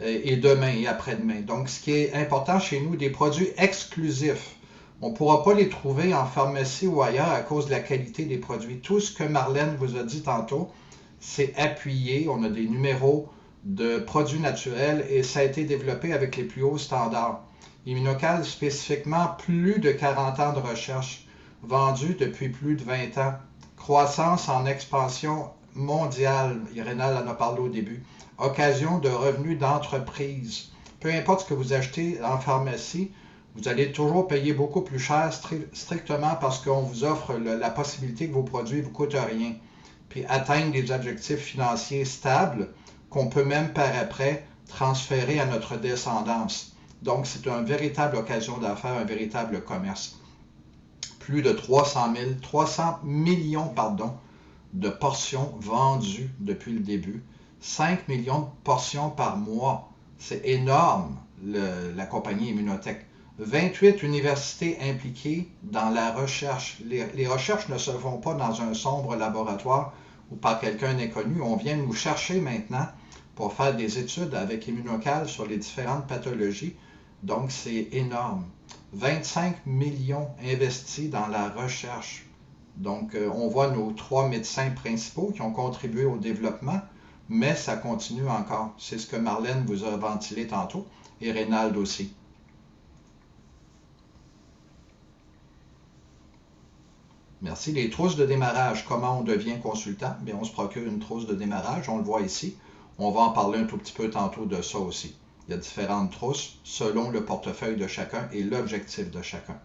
Et demain et après-demain. Donc, ce qui est important chez nous, des produits exclusifs. On ne pourra pas les trouver en pharmacie ou ailleurs à cause de la qualité des produits. Tout ce que Marlène vous a dit tantôt, c'est appuyé. On a des numéros de produits naturels et ça a été développé avec les plus hauts standards. Immunocal, spécifiquement, plus de 40 ans de recherche, vendu depuis plus de 20 ans. Croissance en expansion mondiale, Rénal en a parlé au début. Occasion de revenus d'entreprise. Peu importe ce que vous achetez en pharmacie, vous allez toujours payer beaucoup plus cher strictement parce qu'on vous offre la possibilité que vos produits ne vous coûtent rien. Puis atteindre des objectifs financiers stables qu'on peut même par après transférer à notre descendance. Donc, c'est une véritable occasion d'affaires, un véritable commerce. Plus de 300 millions de portions vendues depuis le début. 5 millions de portions par mois. C'est énorme, la compagnie Immunotech. 28 universités impliquées dans la recherche. Les recherches ne se font pas dans un sombre laboratoire ou par quelqu'un d'inconnu. On vient nous chercher maintenant pour faire des études avec Immunocal sur les différentes pathologies. Donc, c'est énorme. 25 millions investis dans la recherche. Donc, on voit nos 3 médecins principaux qui ont contribué au développement, mais ça continue encore. C'est ce que Marlène vous a ventilé tantôt et Rénald aussi. Merci. Les trousses de démarrage, comment on devient consultant? Bien, on se procure une trousse de démarrage, on le voit ici. On va en parler un tout petit peu tantôt de ça aussi. Il y a différentes trousses selon le portefeuille de chacun et l'objectif de chacun.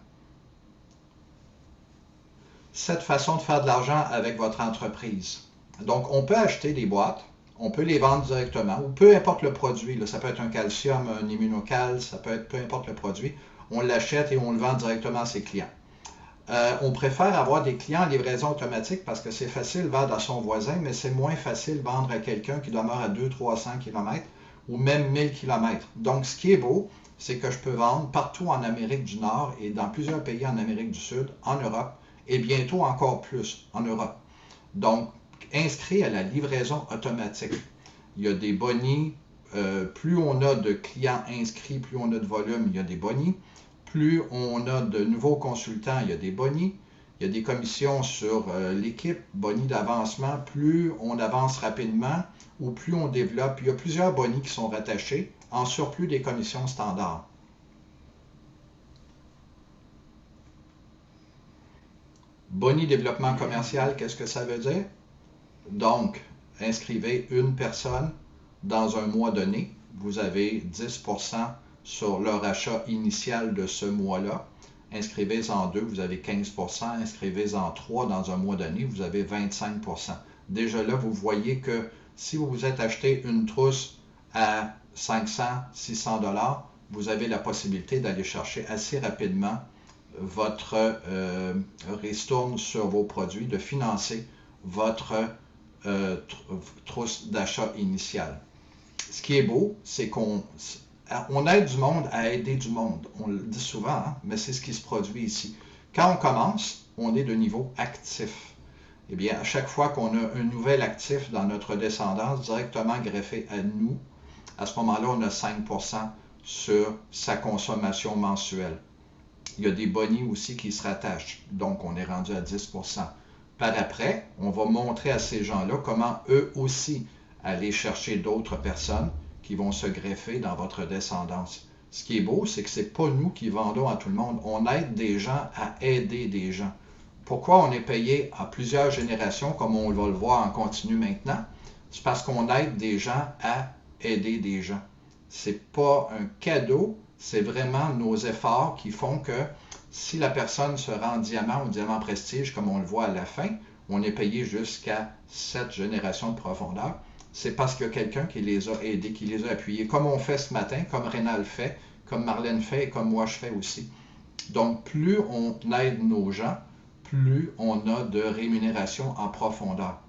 Cette façon de faire de l'argent avec votre entreprise. Donc, on peut acheter des boîtes, on peut les vendre directement, ou peu importe le produit. Là, ça peut être un calcium, un immunocal, ça peut être peu importe le produit. On l'achète et on le vend directement à ses clients. On préfère avoir des clients en livraison automatique parce que c'est facile de vendre à son voisin, mais c'est moins facile de vendre à quelqu'un qui demeure à 200-300 km ou même 1000 km. Donc, ce qui est beau, c'est que je peux vendre partout en Amérique du Nord et dans plusieurs pays en Amérique du Sud, en Europe, et bientôt encore plus en Europe. Donc, inscrit à la livraison automatique. Il y a des bonnies. Plus on a de clients inscrits, plus on a de volume, il y a des bonnies. Plus on a de nouveaux consultants, il y a des bonnies. Il y a des commissions sur l'équipe, bonnies d'avancement. Plus on avance rapidement ou plus on développe, il y a plusieurs bonnies qui sont rattachés en surplus des commissions standards. Boni développement commercial, qu'est-ce que ça veut dire? Donc, inscrivez une personne dans un mois donné. Vous avez 10% sur leur achat initial de ce mois-là. Inscrivez-en 2, vous avez 15 %. Inscrivez-en 3 dans un mois donné, vous avez 25 %. Déjà là, vous voyez que si vous vous êtes acheté une trousse à 500, 600 $, vous avez la possibilité d'aller chercher assez rapidement votre ristourne sur vos produits, de financer votre trousse d'achat initiale. Ce qui est beau, c'est qu'on aide du monde à aider du monde. On le dit souvent, hein, mais c'est ce qui se produit ici. Quand on commence, on est de niveau actif. Eh bien, à chaque fois qu'on a un nouvel actif dans notre descendance directement greffé à nous, à ce moment-là, on a 5 % sur sa consommation mensuelle. Il y a des bonnies aussi qui se rattachent, donc on est rendu à 10 %. Par après, on va montrer à ces gens-là comment eux aussi aller chercher d'autres personnes qui vont se greffer dans votre descendance. Ce qui est beau, c'est que ce n'est pas nous qui vendons à tout le monde. On aide des gens à aider des gens. Pourquoi on est payé à plusieurs générations, comme on va le voir en continu maintenant? C'est parce qu'on aide des gens à aider des gens. Ce n'est pas un cadeau, c'est vraiment nos efforts qui font que si la personne se rend diamant ou diamant prestige, comme on le voit à la fin, on est payé jusqu'à 7 générations de profondeur. C'est parce qu'il y a quelqu'un qui les a aidés, qui les a appuyés, comme on fait ce matin, comme Rénal fait, comme Marlène fait et comme moi je fais aussi. Donc, plus on aide nos gens, plus on a de rémunération en profondeur.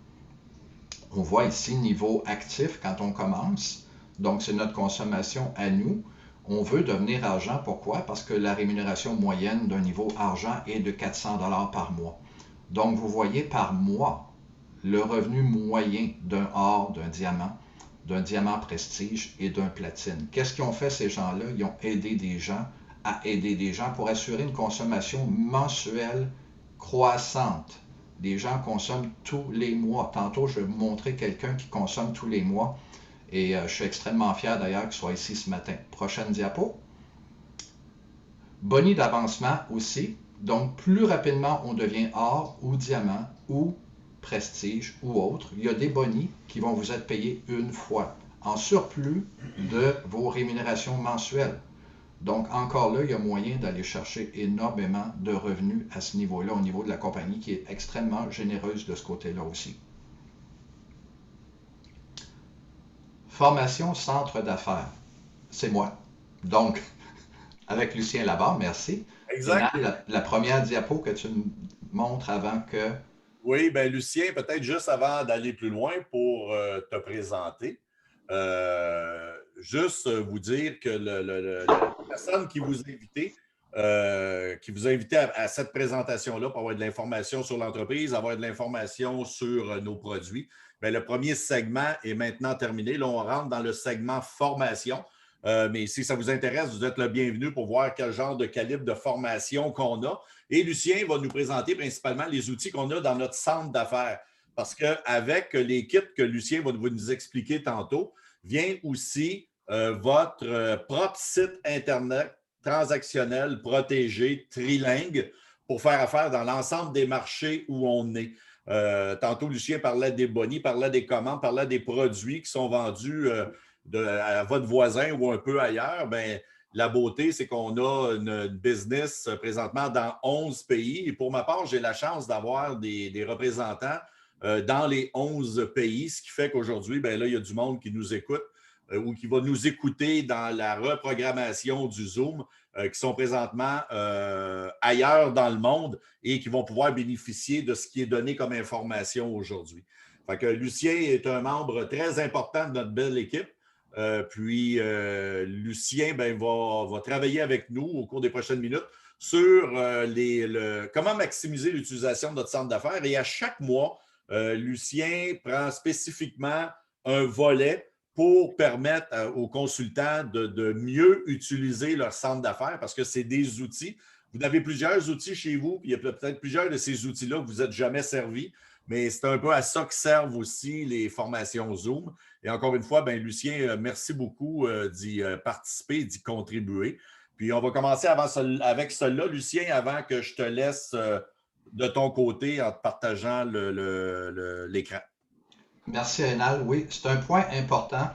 On voit ici niveau actif quand on commence. Donc, c'est notre consommation à nous. On veut devenir argent. Pourquoi? Parce que la rémunération moyenne d'un niveau argent est de 400 $ par mois. Donc, vous voyez par mois le revenu moyen d'un or, d'un diamant prestige et d'un platine. Qu'est-ce qu'ils ont fait ces gens-là? Ils ont aidé des gens à aider des gens pour assurer une consommation mensuelle croissante. Les gens consomment tous les mois. Tantôt, je vais vous montrer quelqu'un qui consomme tous les mois. Et je suis extrêmement fier d'ailleurs qu'il soit ici ce matin. Prochaine diapo. Boni d'avancement aussi. Donc, plus rapidement on devient or ou diamant ou prestige ou autre, il y a des bonis qui vont vous être payés une fois, en surplus de vos rémunérations mensuelles. Donc, encore là, il y a moyen d'aller chercher énormément de revenus à ce niveau-là, au niveau de la compagnie qui est extrêmement généreuse de ce côté-là aussi. Formation centre d'affaires. C'est moi. Donc, avec Lucien Labarre, merci. Exact. La première diapo que tu me montres avant que... Oui, bien Lucien, peut-être juste avant d'aller plus loin pour te présenter, juste vous dire que la personne qui vous a invité à cette présentation-là pour avoir de l'information sur l'entreprise, avoir de l'information sur nos produits, bien, le premier segment est maintenant terminé. Là, on rentre dans le segment formation. Mais si ça vous intéresse, vous êtes le bienvenu pour voir quel genre de calibre de formation qu'on a. Et Lucien va nous présenter principalement les outils qu'on a dans notre centre d'affaires. Parce qu'avec les kits que Lucien va nous expliquer tantôt, vient aussi votre propre site Internet transactionnel, protégé, trilingue, pour faire affaire dans l'ensemble des marchés où on est. Tantôt, Lucien parlait des bonis, parlait des commandes, parlait des produits qui sont vendus à votre voisin ou un peu ailleurs. Bien, la beauté, c'est qu'on a une business présentement dans 11 pays. Et pour ma part, j'ai la chance d'avoir des représentants dans les 11 pays, ce qui fait qu'aujourd'hui, bien là, il y a du monde qui nous écoute ou qui va nous écouter dans la reprogrammation du Zoom, qui sont présentement ailleurs dans le monde et qui vont pouvoir bénéficier de ce qui est donné comme information aujourd'hui. Fait que Lucien est un membre très important de notre belle équipe. Puis Lucien va travailler avec nous au cours des prochaines minutes sur comment maximiser l'utilisation de notre centre d'affaires. Et à chaque mois, Lucien prend spécifiquement un volet pour permettre aux consultants de mieux utiliser leur centre d'affaires parce que c'est des outils. Vous avez plusieurs outils chez vous, puis il y a peut-être plusieurs de ces outils-là que vous n'êtes jamais servis, mais c'est un peu à ça que servent aussi les formations Zoom. Et encore une fois, bien, Lucien, merci beaucoup d'y participer, d'y contribuer. Puis on va commencer avec cela, Lucien, avant que je te laisse de ton côté en te partageant l'écran. Merci, Rénal. Oui, c'est un point important.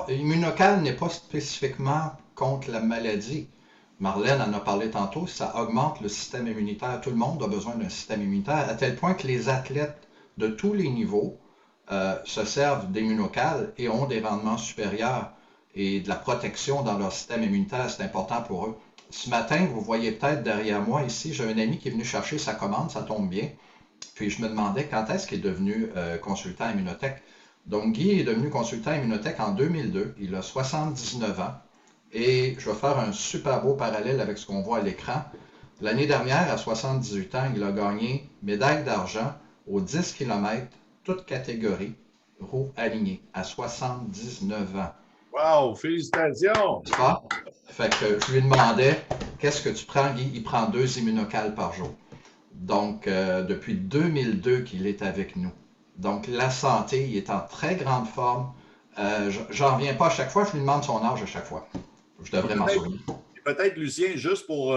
Immunocal n'est pas spécifiquement contre la maladie. Marlène en a parlé tantôt, ça augmente le système immunitaire. Tout le monde a besoin d'un système immunitaire, à tel point que les athlètes de tous les niveaux se servent d'immunocal et ont des rendements supérieurs et de la protection dans leur système immunitaire, c'est important pour eux. Ce matin, vous voyez peut-être derrière moi ici, j'ai un ami qui est venu chercher sa commande, ça tombe bien. Puis je me demandais quand est-ce qu'il est devenu consultant Immunotech. Donc Guy est devenu consultant Immunotech en 2002, il a 79 ans. Et je vais faire un super beau parallèle avec ce qu'on voit à l'écran. L'année dernière, à 78 ans, il a gagné médaille d'argent aux 10 km, toute catégorie, roues alignées, à 79 ans. Wow! Félicitations! C'est pas? Fait que je lui demandais, qu'est-ce que tu prends, Guy? Il prend 2 immunocals par jour. Donc, depuis 2002 qu'il est avec nous. Donc, la santé, il est en très grande forme. J'en reviens pas à chaque fois, je lui demande son âge à chaque fois. Je devrais m'en souvenir. Peut-être, Lucien, juste pour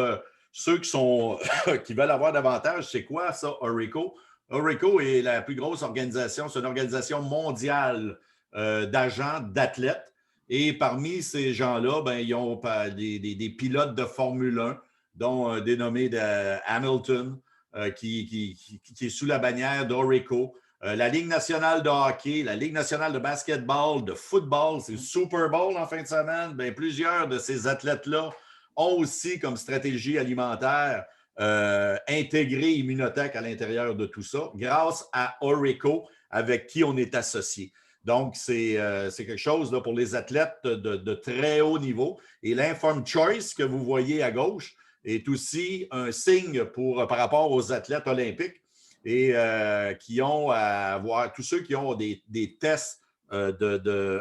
ceux qui veulent avoir davantage, c'est quoi ça, Orico? Orico est la plus grosse organisation, c'est une organisation mondiale d'agents, d'athlètes. Et parmi ces gens-là, ben, ils ont des pilotes de Formule 1, dont un dénommé Hamilton, qui est sous la bannière d'Orico. La Ligue nationale de hockey, la Ligue nationale de basketball, de football, c'est le Super Bowl en fin de semaine. Bien, plusieurs de ces athlètes-là ont aussi comme stratégie alimentaire intégré Immunotech à l'intérieur de tout ça, grâce à Orico, avec qui on est associé. Donc, c'est quelque chose là, pour les athlètes de très haut niveau. Et l'Informed Choice que vous voyez à gauche est aussi un signe par rapport aux athlètes olympiques et qui ont à avoir, tous ceux qui ont des tests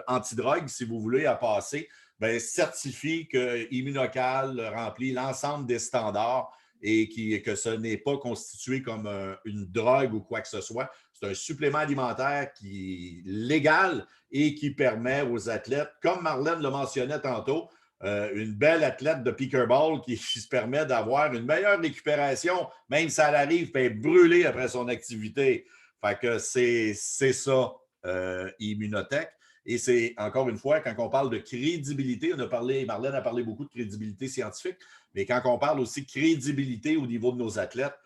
antidrogue, si vous voulez, à passer, bien, certifient que Immunocal remplit l'ensemble des standards et que ce n'est pas constitué comme une drogue ou quoi que ce soit. C'est un supplément alimentaire qui est légal et qui permet aux athlètes, comme Marlène le mentionnait tantôt, une belle athlète de pickleball qui se permet d'avoir une meilleure récupération, même si elle arrive et est brûlée après son activité. Fait que c'est ça, Immunotech. Et c'est, encore une fois, quand on parle de crédibilité, Marlène a parlé beaucoup de crédibilité scientifique, mais quand on parle aussi de crédibilité au niveau de nos athlètes,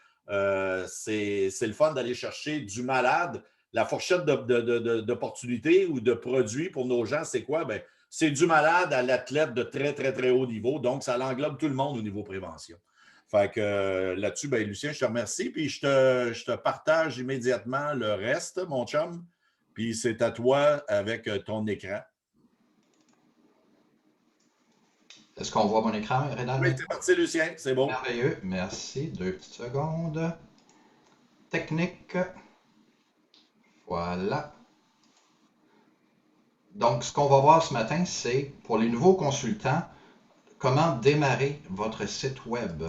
c'est le fun d'aller chercher du malade. La fourchette d'opportunités ou de produits pour nos gens, c'est quoi? Bien, c'est du malade à l'athlète de très, très, très haut niveau. Donc, ça englobe tout le monde au niveau prévention. Fait que là-dessus, bien, Lucien, je te remercie. Puis, je te partage immédiatement le reste, mon chum. Puis, c'est à toi avec ton écran. Est-ce qu'on voit mon écran, Rénal? Oui, c'est parti, Lucien. C'est bon. Merveilleux. Merci. 2 petites secondes. Technique. Voilà. Donc, ce qu'on va voir ce matin, c'est pour les nouveaux consultants, comment démarrer votre site web.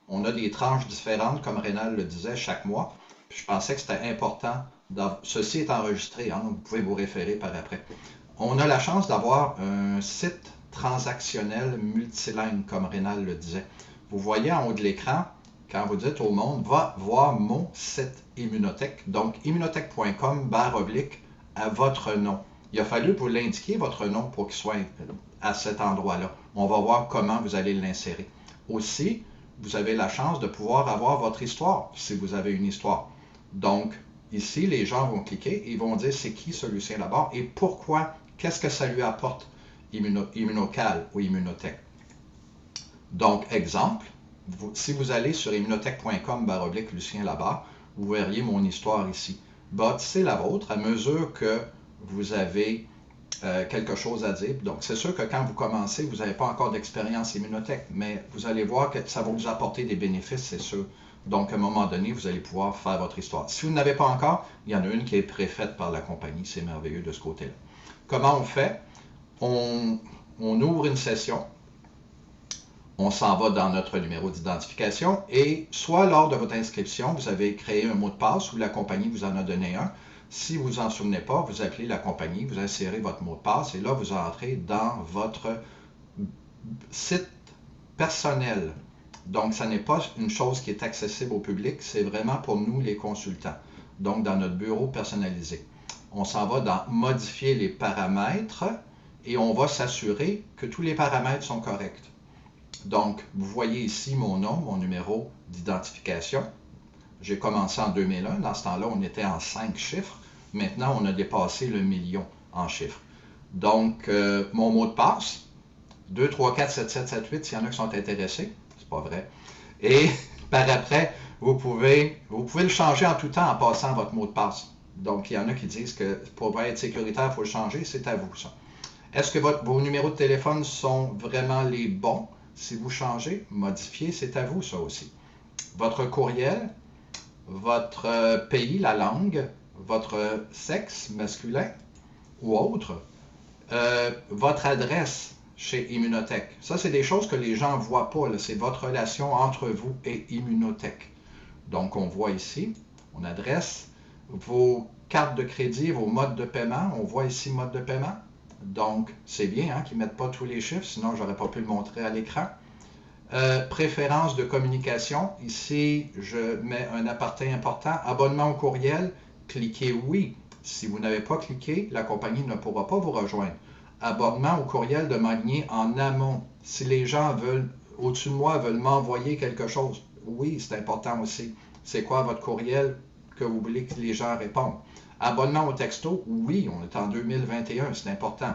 On a des tranches différentes, comme Rénal le disait, chaque mois. Puis je pensais que c'était important. Ceci est enregistré, hein, vous pouvez vous référer par après. On a la chance d'avoir un site transactionnel multilingue, comme Rénal le disait. Vous voyez en haut de l'écran, quand vous dites au monde, va voir mon site Immunotech, donc immunotech.com / à votre nom. Il a fallu vous l'indiquer, votre nom, pour qu'il soit à cet endroit-là. On va voir comment vous allez l'insérer. Aussi, vous avez la chance de pouvoir avoir votre histoire, si vous avez une histoire. Donc, ici, les gens vont cliquer et ils vont dire c'est qui ce Lucien Laborde et pourquoi, qu'est-ce que ça lui apporte, Immunocal ou Immunotech. Donc, exemple, si vous allez sur immunotech.com / Lucien Laborde, vous verriez mon histoire ici. Bâtissez la vôtre à mesure que vous avez quelque chose à dire. Donc, c'est sûr que quand vous commencez, vous n'avez pas encore d'expérience Immunotech, mais vous allez voir que ça va vous apporter des bénéfices, c'est sûr. Donc, à un moment donné, vous allez pouvoir faire votre histoire. Si vous n'avez pas encore, il y en a une qui est préfaite par la compagnie. C'est merveilleux de ce côté-là. Comment on fait? On ouvre une session. On s'en va dans notre numéro d'identification et soit lors de votre inscription, vous avez créé un mot de passe ou la compagnie vous en a donné un. Si vous en souvenez pas, vous appelez la compagnie, vous insérez votre mot de passe et là, vous entrez dans votre site personnel. Donc, ça n'est pas une chose qui est accessible au public, c'est vraiment pour nous, les consultants. Donc, dans notre bureau personnalisé. On s'en va dans « Modifier les paramètres » et on va s'assurer que tous les paramètres sont corrects. Donc, vous voyez ici mon nom, mon numéro d'identification. J'ai commencé en 2001. Dans ce temps-là, on était en 5 chiffres. Maintenant, on a dépassé le million en chiffres. Donc, mon mot de passe, 2, 3, 4, 7, 7, 7, 8, s'il y en a qui sont intéressés. C'est pas vrai. Et par après, vous pouvez le changer en tout temps en passant votre mot de passe. Donc, il y en a qui disent que pour être sécuritaire, il faut le changer. C'est à vous, ça. Est-ce que vos numéros de téléphone sont vraiment les bons? Si vous changez, modifiez, c'est à vous, ça aussi. Votre courriel, votre pays, la langue, votre sexe masculin ou autre, votre adresse chez Immunotech. Ça, c'est des choses que les gens ne voient pas. C'est votre relation entre vous et Immunotech. Donc, on voit ici, on adresse vos cartes de crédit, vos modes de paiement. On voit ici mode de paiement. Donc, c'est bien qu'ils ne mettent pas tous les chiffres, sinon je n'aurais pas pu le montrer à l'écran. Préférence de communication. Ici, je mets un aparté important. Abonnement au courriel, cliquez oui. Si vous n'avez pas cliqué, la compagnie ne pourra pas vous rejoindre. Abonnement au courriel de m'aligner en amont. Si les gens veulent, au-dessus de moi, veulent m'envoyer quelque chose, oui, c'est important aussi. C'est quoi votre courriel que vous voulez que les gens répondent? Abonnement au texto, oui, on est en 2021, c'est important.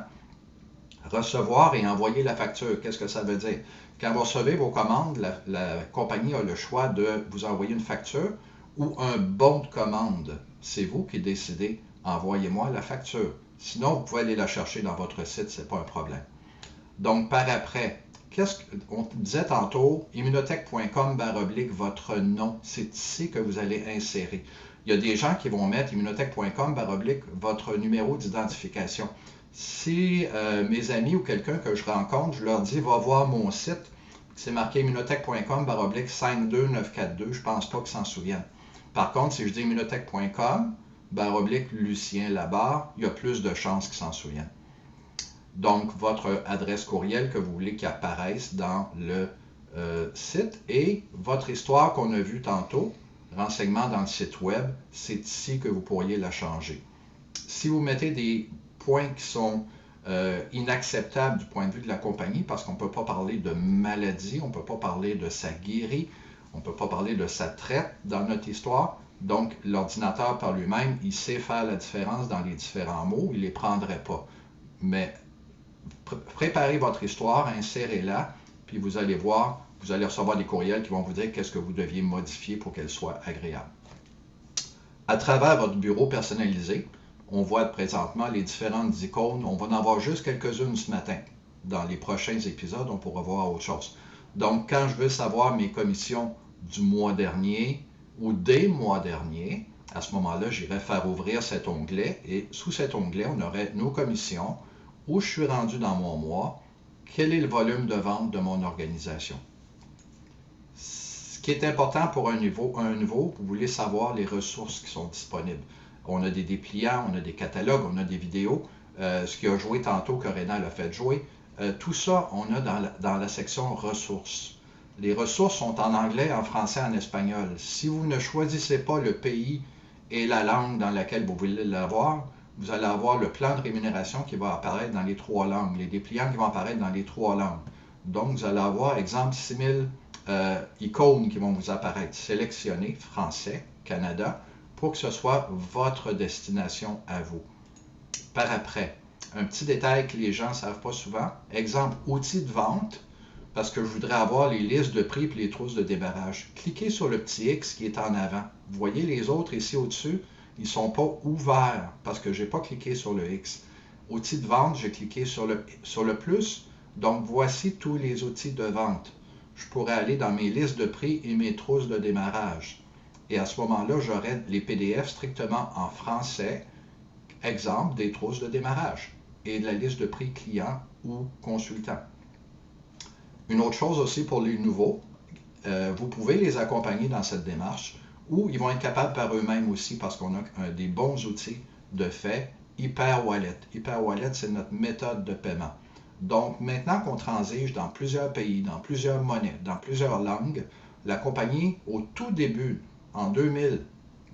Recevoir et envoyer la facture, qu'est-ce que ça veut dire? Quand vous recevez vos commandes, la compagnie a le choix de vous envoyer une facture ou un bon de commande. C'est vous qui décidez, envoyez-moi la facture. Sinon, vous pouvez aller la chercher dans votre site, ce n'est pas un problème. Donc, par après, on disait tantôt, immunotech.com/votre nom. C'est ici que vous allez insérer. Il y a des gens qui vont mettre immunotech.com/votre numéro d'identification. Si mes amis ou quelqu'un que je rencontre, je leur dis, va voir mon site, c'est marqué immunotech.com/52942, je ne pense pas qu'ils s'en souviennent. Par contre, si je dis immunotech.com/Lucien Labarre, il y a plus de chances qu'ils s'en souviennent. Donc, votre adresse courriel que vous voulez qu'il apparaisse dans le site et votre histoire qu'on a vue tantôt, renseignements dans le site web, c'est ici que vous pourriez la changer. Si vous mettez des points qui sont inacceptables du point de vue de la compagnie, parce qu'on ne peut pas parler de maladie, on ne peut pas parler de sa guérie, on ne peut pas parler de sa traite dans notre histoire. Donc, l'ordinateur par lui-même, il sait faire la différence dans les différents mots, il ne les prendrait pas. Mais préparez votre histoire, insérez-la, puis vous allez voir, vous allez recevoir des courriels qui vont vous dire qu'est-ce que vous deviez modifier pour qu'elle soit agréable. À travers votre bureau personnalisé, on voit présentement les différentes icônes. On va en avoir juste quelques-unes ce matin. Dans les prochains épisodes, on pourra voir autre chose. Donc, quand je veux savoir mes commissions du mois dernier ou des mois derniers, à ce moment-là, j'irai faire ouvrir cet onglet et sous cet onglet, on aurait nos commissions, où je suis rendu dans mon mois, quel est le volume de vente de mon organisation. Ce qui est important pour un nouveau, vous voulez savoir les ressources qui sont disponibles. On a des dépliants, on a des catalogues, on a des vidéos. Ce qui a joué tantôt, que Rénal a fait jouer. Tout ça, on a dans la section ressources. Les ressources sont en anglais, en français, en espagnol. Si vous ne choisissez pas le pays et la langue dans laquelle vous voulez l'avoir, vous allez avoir le plan de rémunération qui va apparaître dans les 3 langues, les dépliants qui vont apparaître dans les 3 langues. Donc, vous allez avoir, exemple, 6000 icônes qui vont vous apparaître. Sélectionnez français, Canada, pour que ce soit votre destination à vous. Par après, un petit détail que les gens ne savent pas souvent, exemple, outils de vente, parce que je voudrais avoir les listes de prix et les trousses de débarrage. Cliquez sur le petit X qui est en avant. Vous voyez les autres ici au-dessus, ils ne sont pas ouverts parce que je n'ai pas cliqué sur le X. Outils de vente, j'ai cliqué sur le plus. Donc, voici tous les outils de vente. Je pourrais aller dans mes listes de prix et mes trousses de démarrage. Et à ce moment-là, j'aurai les PDF strictement en français, exemple des trousses de démarrage et de la liste de prix client ou consultant. Une autre chose aussi pour les nouveaux, vous pouvez les accompagner dans cette démarche ou ils vont être capables par eux-mêmes aussi parce qu'on a des bons outils de fait. HyperWallet. HyperWallet, c'est notre méthode de paiement. Donc, maintenant qu'on transige dans plusieurs pays, dans plusieurs monnaies, dans plusieurs langues, la compagnie, au tout début, en 2000,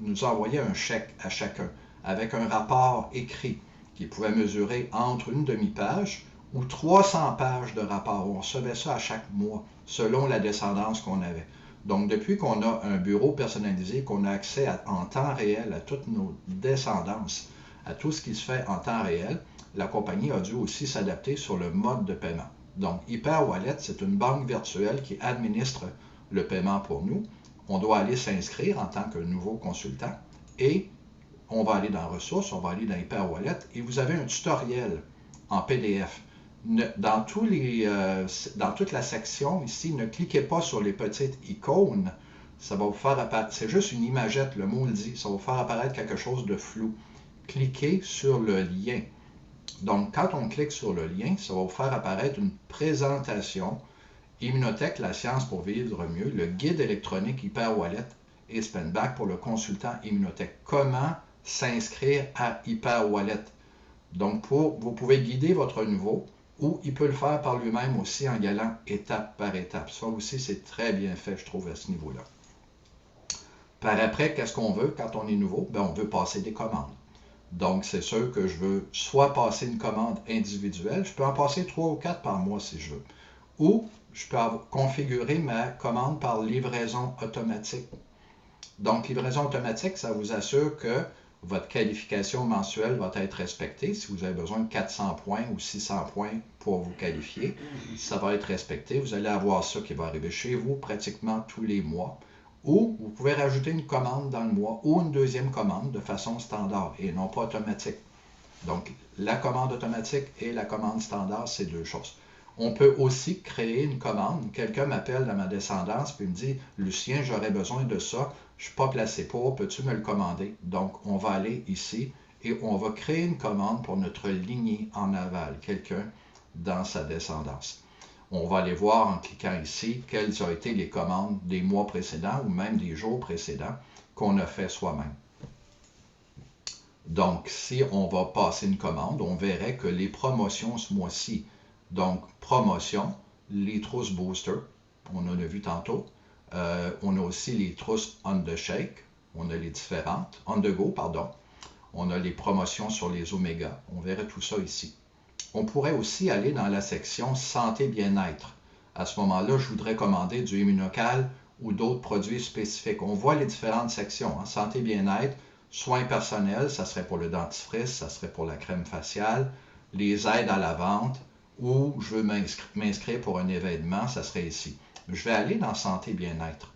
nous envoyait un chèque à chacun avec un rapport écrit. qui pouvait mesurer entre une demi-page ou 300 pages de rapport. On recevait ça à chaque mois, selon la descendance qu'on avait. Donc, depuis qu'on a un bureau personnalisé, qu'on a accès en temps réel à toutes nos descendances, à tout ce qui se fait en temps réel, la compagnie a dû aussi s'adapter sur le mode de paiement. Donc, HyperWallet, c'est une banque virtuelle qui administre le paiement pour nous. On doit aller s'inscrire en tant que nouveau consultant et on va aller dans Ressources, on va aller dans HyperWallet et vous avez un tutoriel en PDF. Dans toute la section ici, ne cliquez pas sur les petites icônes. Ça va vous faire apparaître, c'est juste une imagette, le mot le dit, ça va vous faire apparaître quelque chose de flou. Cliquez sur le lien. Donc, quand on clique sur le lien, ça va vous faire apparaître une présentation Immunotech, la science pour vivre mieux, le guide électronique HyperWallet et SpendBack pour le consultant Immunotech. Comment s'inscrire à HyperWallet? Donc, vous pouvez guider votre nouveau ou il peut le faire par lui-même aussi en y allant étape par étape. Ça aussi, c'est très bien fait, je trouve, à ce niveau-là. Par après, qu'est-ce qu'on veut quand on est nouveau? On veut passer des commandes. Donc, c'est sûr que je veux soit passer une commande individuelle, je peux en passer 3 ou 4 par mois si je veux, ou je peux configurer ma commande par livraison automatique. Donc, livraison automatique, ça vous assure que votre qualification mensuelle va être respectée. Si vous avez besoin de 400 points ou 600 points pour vous qualifier, ça va être respecté. Vous allez avoir ça qui va arriver chez vous pratiquement tous les mois. Ou vous pouvez rajouter une commande dans le mois ou une deuxième commande de façon standard et non pas automatique. Donc, la commande automatique et la commande standard, c'est deux choses. On peut aussi créer une commande. Quelqu'un m'appelle dans ma descendance et me dit « Lucien, j'aurais besoin de ça. Je ne suis pas placé pour. Peux-tu me le commander? » Donc, on va aller ici et on va créer une commande pour notre lignée en aval, quelqu'un dans sa descendance. On va aller voir en cliquant ici quelles ont été les commandes des mois précédents ou même des jours précédents qu'on a fait soi-même. Donc, si on va passer une commande, on verrait que les promotions ce mois-ci, donc promotion, les trousses booster, on en a vu tantôt. On a aussi les trousses on the shake, on a les différentes, on the go, pardon. On a les promotions sur les oméga, on verrait tout ça ici. On pourrait aussi aller dans la section santé bien-être. À ce moment-là, je voudrais commander du Immunocal ou d'autres produits spécifiques. On voit les différentes sections, hein. Santé bien-être, soins personnels, ça serait pour le dentifrice, ça serait pour la crème faciale, les aides à la vente, ou je veux m'inscrire pour un événement, ça serait ici. Je vais aller dans santé bien-être.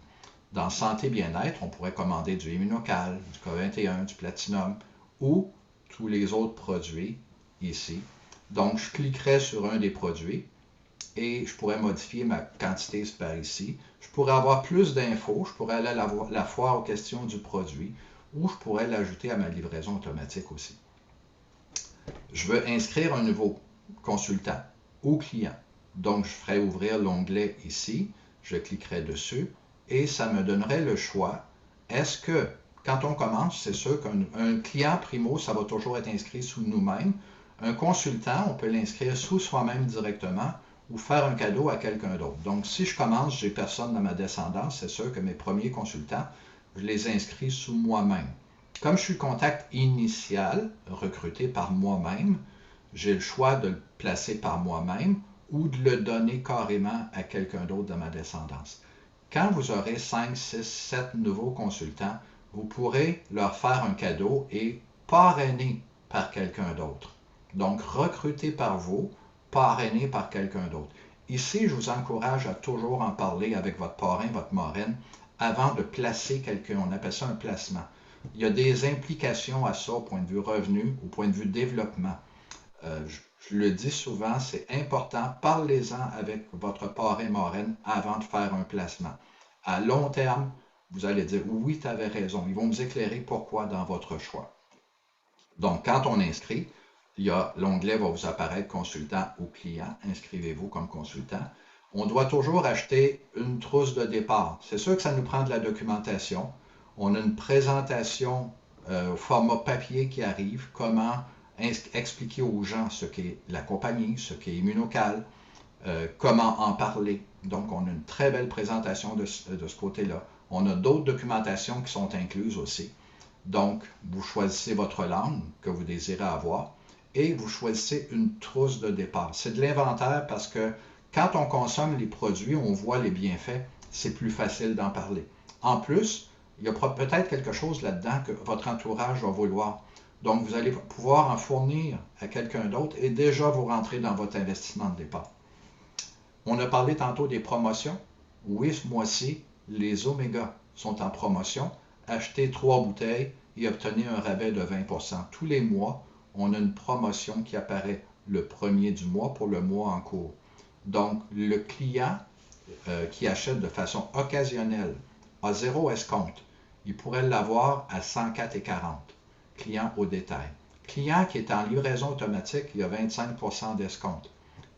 Dans santé bien-être, on pourrait commander du Immunocal, du K21, du Platinum, ou tous les autres produits ici. Donc, je cliquerai sur un des produits et je pourrais modifier ma quantité par ici. Je pourrais avoir plus d'infos. Je pourrais aller à la foire aux questions du produit ou je pourrais l'ajouter à ma livraison automatique aussi. Je veux inscrire un nouveau consultant ou client. Donc, je ferai ouvrir l'onglet ici. Je cliquerai dessus et ça me donnerait le choix. Est-ce que, quand on commence, c'est sûr qu'un client primo, ça va toujours être inscrit sous nous-mêmes. Un consultant, on peut l'inscrire sous soi-même directement ou faire un cadeau à quelqu'un d'autre. Donc, si je commence, je n'ai personne dans ma descendance, c'est sûr que mes premiers consultants, je les inscris sous moi-même. Comme je suis contact initial, recruté par moi-même, j'ai le choix de le placer par moi-même ou de le donner carrément à quelqu'un d'autre dans ma descendance. Quand vous aurez 5, 6, 7 nouveaux consultants, vous pourrez leur faire un cadeau et parrainer par quelqu'un d'autre. Donc, recruté par vous, parrainé par quelqu'un d'autre. Ici, je vous encourage à toujours en parler avec votre parrain, votre marraine, avant de placer quelqu'un. On appelle ça un placement. Il y a des implications à ça au point de vue revenu, au point de vue développement. Je le dis souvent, c'est important, parlez-en avec votre parrain, marraine avant de faire un placement. À long terme, vous allez dire, oui, tu avais raison. Ils vont vous éclairer pourquoi dans votre choix. Donc, quand on inscrit, l'onglet va vous apparaître consultant ou client. Inscrivez-vous comme consultant. On doit toujours acheter une trousse de départ. C'est sûr que ça nous prend de la documentation. On a une présentation au format papier qui arrive, comment expliquer aux gens ce qu'est la compagnie, ce qu'est Immunocal, comment en parler. Donc, on a une très belle présentation de ce côté-là. On a d'autres documentations qui sont incluses aussi. Donc, vous choisissez votre langue que vous désirez avoir et vous choisissez une trousse de départ. C'est de l'inventaire parce que quand on consomme les produits, on voit les bienfaits, c'est plus facile d'en parler. En plus, il y a peut-être quelque chose là-dedans que votre entourage va vouloir. Donc, vous allez pouvoir en fournir à quelqu'un d'autre et déjà vous rentrez dans votre investissement de départ. On a parlé tantôt des promotions. Oui, ce mois-ci, les Oméga sont en promotion. Achetez 3 bouteilles et obtenez un rabais de 20%. Tous les mois, on a une promotion qui apparaît le premier du mois pour le mois en cours. Donc, le client qui achète de façon occasionnelle à 0 escompte, il pourrait l'avoir à 104,40. Client au détail. Client qui est en livraison automatique, il y a 25% d'escompte.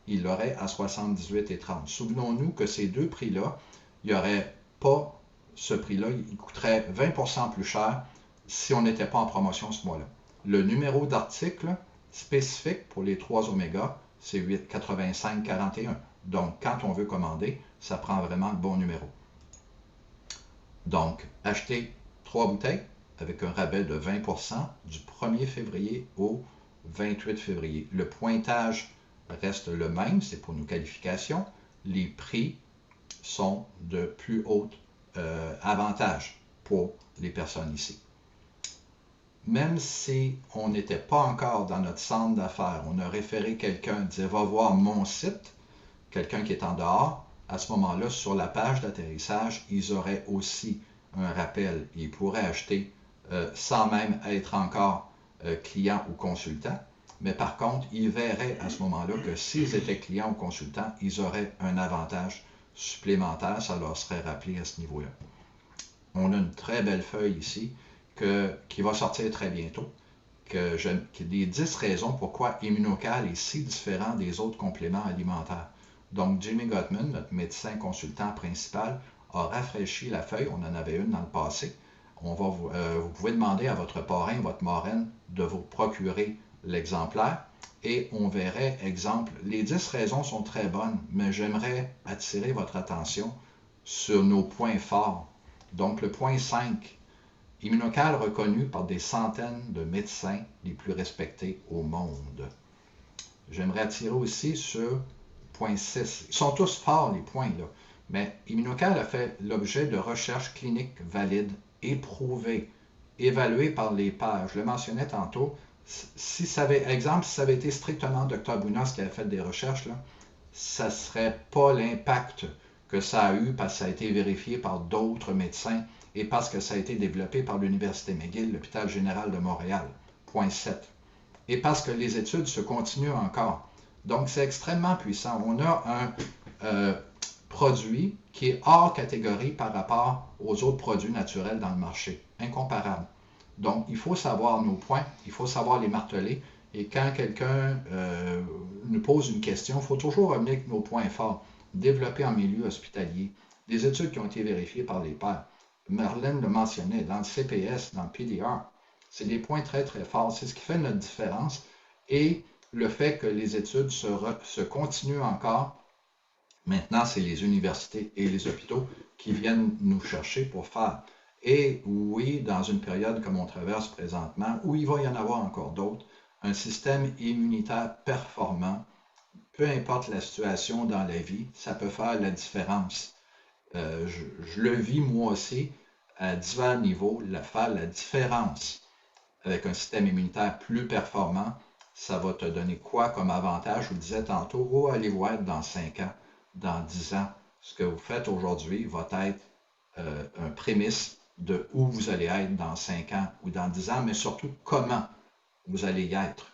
Il l'aurait à 78,30. Souvenons-nous que ces deux prix-là, il n'y aurait pas ce prix-là, il coûterait 20% plus cher si on n'était pas en promotion ce mois-là. Le numéro d'article spécifique pour les 3 Oméga, c'est 8,85,41. Donc, quand on veut commander, ça prend vraiment le bon numéro. Donc, achetez 3 bouteilles avec un rabais de 20% du 1er février au 28 février. Le pointage reste le même, c'est pour nos qualifications. Les prix sont de plus haut avantage pour les personnes ici. Même si on n'était pas encore dans notre centre d'affaires, on a référé quelqu'un, disait va voir mon site, quelqu'un qui est en dehors, à ce moment-là, sur la page d'atterrissage, ils auraient aussi un rappel. Ils pourraient acheter sans même être encore client ou consultant. Mais par contre, ils verraient à ce moment-là que s'ils étaient clients ou consultants, ils auraient un avantage supplémentaire. Ça leur serait rappelé à ce niveau-là. On a une très belle feuille ici qui va sortir très bientôt. Des 10 raisons pourquoi Immunocal est si différent des autres compléments alimentaires. Donc, Jimmy Gottman, notre médecin consultant principal, a rafraîchi la feuille. On en avait une dans le passé. Vous pouvez demander à votre parrain, votre marraine, de vous procurer l'exemplaire. Et on verrait, exemple, les 10 raisons sont très bonnes, mais j'aimerais attirer votre attention sur nos points forts. Donc, le point 5, Immunocal reconnu par des centaines de médecins les plus respectés au monde. J'aimerais attirer aussi sur point 6. Ils sont tous forts, les points, là. Mais Immunocal a fait l'objet de recherches cliniques valides, éprouvées, évaluées par les pairs. Je le mentionnais tantôt. Si ça avait été strictement Dr Bounos qui avait fait des recherches, là, ça ne serait pas l'impact que ça a eu parce que ça a été vérifié par d'autres médecins et parce que ça a été développé par l'Université McGill, l'Hôpital général de Montréal. Point 7. Et parce que les études se continuent encore. Donc, c'est extrêmement puissant. On a un produit qui est hors catégorie par rapport aux autres produits naturels dans le marché. Incomparable. Donc, il faut savoir nos points, il faut savoir les marteler. Et quand quelqu'un nous pose une question, il faut toujours revenir avec nos points forts, développés en milieu hospitalier, des études qui ont été vérifiées par les pairs. Marlène le mentionnait, dans le CPS, dans le PDR, c'est des points très, très forts. C'est ce qui fait notre différence. Et le fait que les études se continuent encore, maintenant, c'est les universités et les hôpitaux qui viennent nous chercher pour faire. Et oui, dans une période comme on traverse présentement, où il va y en avoir encore d'autres, un système immunitaire performant, peu importe la situation dans la vie, ça peut faire la différence. Je le vis moi aussi à divers niveaux, faire la différence avec un système immunitaire plus performant, ça va te donner quoi comme avantage? Je vous le disais tantôt, où allez-vous être dans 5 ans, dans 10 ans? Ce que vous faites aujourd'hui va être un prémisse de où vous allez être dans 5 ans ou dans 10 ans, mais surtout comment vous allez y être.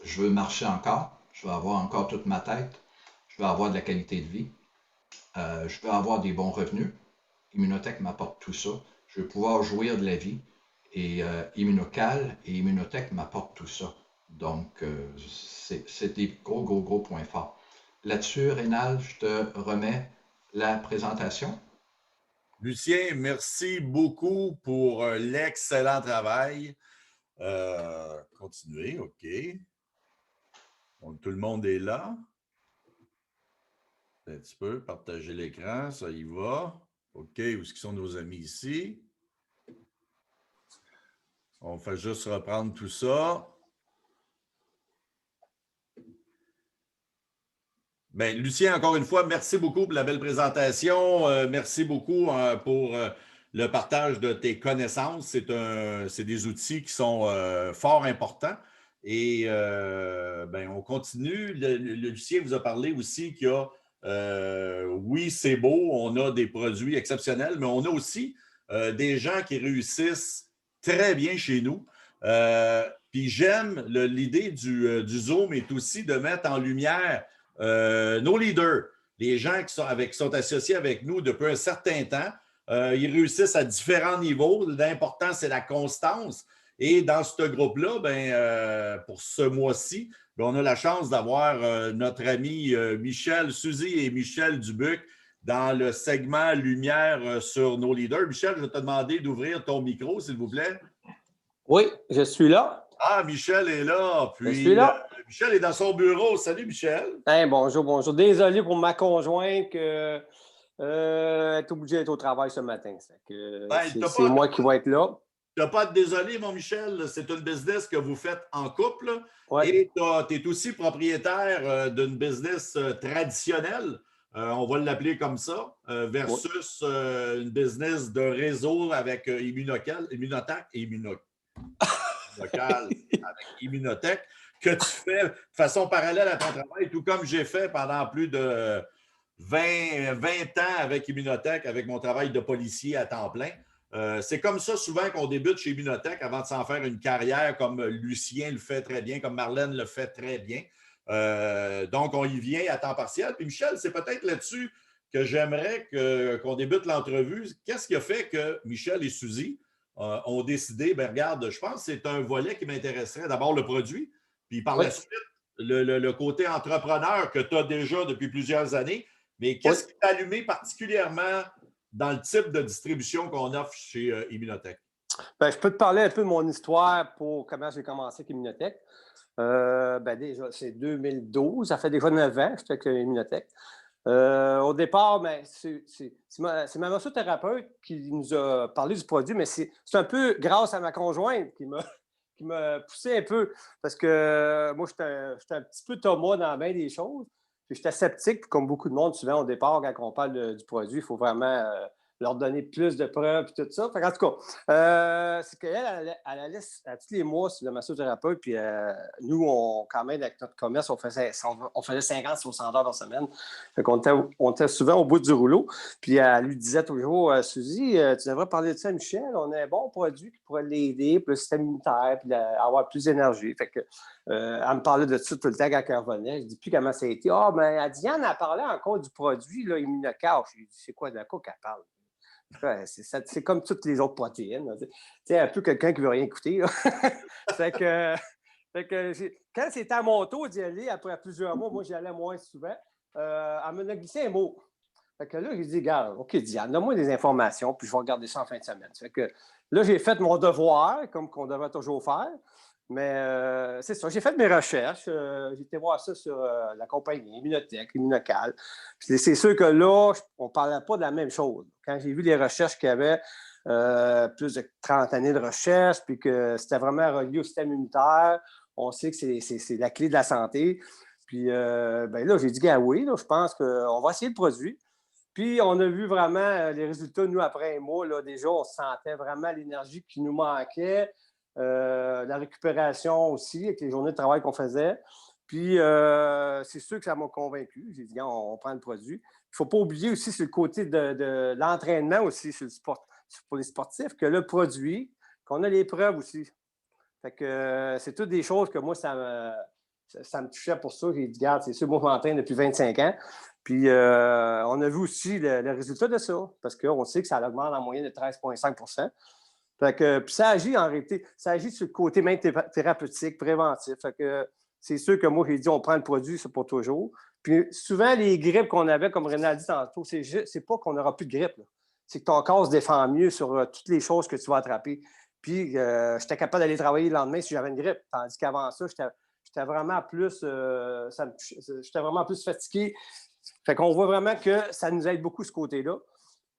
Je veux marcher encore, je veux avoir encore toute ma tête, je veux avoir de la qualité de vie, je veux avoir des bons revenus. Immunotech m'apporte tout ça. Je veux pouvoir jouir de la vie. Et Immunocal et Immunotech m'apportent tout ça. Donc, c'est des gros points forts. Là-dessus, Rénal, je te remets la présentation. Lucien, merci beaucoup pour l'excellent travail. Continuez, OK. Donc, tout le monde est là. Un petit peu, partager l'écran, ça y va. OK, où sont nos amis ici? On fait juste reprendre tout ça. Bien, Lucien, encore une fois, merci beaucoup pour la belle présentation. Merci beaucoup pour le partage de tes connaissances. C'est des outils qui sont fort importants. Et ben, on continue. Lucien vous a parlé aussi qu'il y a, oui, c'est beau, on a des produits exceptionnels, mais on a aussi des gens qui réussissent très bien chez nous. Puis j'aime l'idée du Zoom est aussi de mettre en lumière nos leaders, les gens qui sont associés avec nous depuis un certain temps. Ils réussissent à différents niveaux. L'important, c'est la constance. Et dans ce groupe-là, pour ce mois-ci, on a la chance d'avoir notre ami Michel Suzy et Michel Dubuc dans le segment Lumière sur nos leaders. Michel, je vais te demander d'ouvrir ton micro, s'il vous plaît. Oui, je suis là. Ah, Michel est là. Puis, je suis là. Michel est dans son bureau. Salut, Michel. Hey, bonjour, bonjour. Désolé pour ma conjointe que est obligée d'être au travail ce matin. C'est moi qui vais être là. Tu n'as pas à te désoler, mon Michel. C'est une business que vous faites en couple. Ouais. Et tu es aussi propriétaire d'une business traditionnelle. On va l'appeler comme ça, versus une business de réseau avec Immunotech avec Immunotech, que tu fais de façon parallèle à ton travail, tout comme j'ai fait pendant plus de 20 ans avec Immunotech, avec mon travail de policier à temps plein. C'est comme ça souvent qu'on débute chez Immunotech avant de s'en faire une carrière comme Lucien le fait très bien, comme Marlène le fait très bien. Donc, on y vient à temps partiel. Puis Michel, c'est peut-être là-dessus que j'aimerais qu'on débute l'entrevue. Qu'est-ce qui a fait que Michel et Suzy ont décidé, regarde, je pense que c'est un volet qui m'intéresserait. D'abord, le produit, puis par la suite, le côté entrepreneur que tu as déjà depuis plusieurs années. Mais qu'est-ce qui t'a allumé particulièrement dans le type de distribution qu'on offre chez Immunotech? Je peux te parler un peu de mon histoire pour comment j'ai commencé avec Immunotech. Déjà, c'est 2012. Ça fait déjà 9 ans que j'étais avec Immunotech. Au départ, c'est ma massothérapeute qui nous a parlé du produit, mais c'est un peu grâce à ma conjointe qui m'a poussé un peu parce que moi, j'étais un petit peu Thomas dans bien des choses. Puis j'étais sceptique, comme beaucoup de monde, souvent au départ, quand on parle du produit, il faut vraiment leur donner plus de preuves et tout ça. Fait en tout cas, c'est qu'elle allait à tous les mois sur le massothérapeute, puis nous, quand même, avec notre commerce, on faisait 50-60 heures par semaine. Fait qu'on était souvent au bout du rouleau. Puis elle lui disait toujours, Suzy, tu devrais parler de ça à Michel, on a un bon produit qui pourrait l'aider pour le système immunitaire, puis avoir plus d'énergie. Fait que elle me parlait de ça tout le temps quand elle revenait. Je ne dis plus comment ça a été. Elle dit, Diane, elle parlait encore du produit là, Immunocar. Je lui dis, c'est quoi de quoi qu'elle parle? C'est comme toutes les autres protéines. Tu sais, un peu quelqu'un qui ne veut rien écouter. Fait que quand c'était à mon tour d'y aller, après plusieurs mois, moi j'y allais moins souvent, elle me glissé un mot. Fait que là, j'ai dit, regarde, OK, Diane, donne-moi des informations, puis je vais regarder ça en fin de semaine. Fait que là, j'ai fait mon devoir, comme qu'on devrait toujours faire. Mais c'est ça, j'ai fait mes recherches. J'ai été voir ça sur la compagnie Immunotech, Immunocal. Puis c'est sûr que là, on ne parlait pas de la même chose. Quand j'ai vu les recherches qu'il y avait, plus de 30 années de recherche, puis que c'était vraiment relié au système immunitaire, on sait que c'est la clé de la santé. Puis là, j'ai dit, oui, là, je pense qu'on va essayer le produit. Puis on a vu vraiment les résultats, nous, après un mois. Là, déjà, on sentait vraiment l'énergie qui nous manquait. La récupération aussi, avec les journées de travail qu'on faisait. Puis, c'est sûr que ça m'a convaincu. J'ai dit, on prend le produit. Il ne faut pas oublier aussi sur le côté de l'entraînement aussi, pour les sportifs, que le produit, qu'on a les preuves aussi. Fait que c'est toutes des choses que moi, ça me touchait pour ça. J'ai dit, regarde, c'est sûr, moi, je m'entraîne depuis 25 ans. Puis, on a vu aussi le résultat de ça, parce qu'on sait que ça augmente en moyenne de 13,5 %. Fait que, puis ça agit en réalité, ça agit sur le côté même thérapeutique, préventif. Fait que c'est sûr que moi, j'ai dit, on prend le produit, c'est pour toujours. Puis souvent, les grippes qu'on avait, comme René a dit tantôt, c'est pas qu'on n'aura plus de grippe. C'est que ton corps se défend mieux sur toutes les choses que tu vas attraper. Puis j'étais capable d'aller travailler le lendemain si j'avais une grippe. Tandis qu'avant ça, j'étais vraiment plus fatigué. Fait qu'on voit vraiment que ça nous aide beaucoup ce côté-là.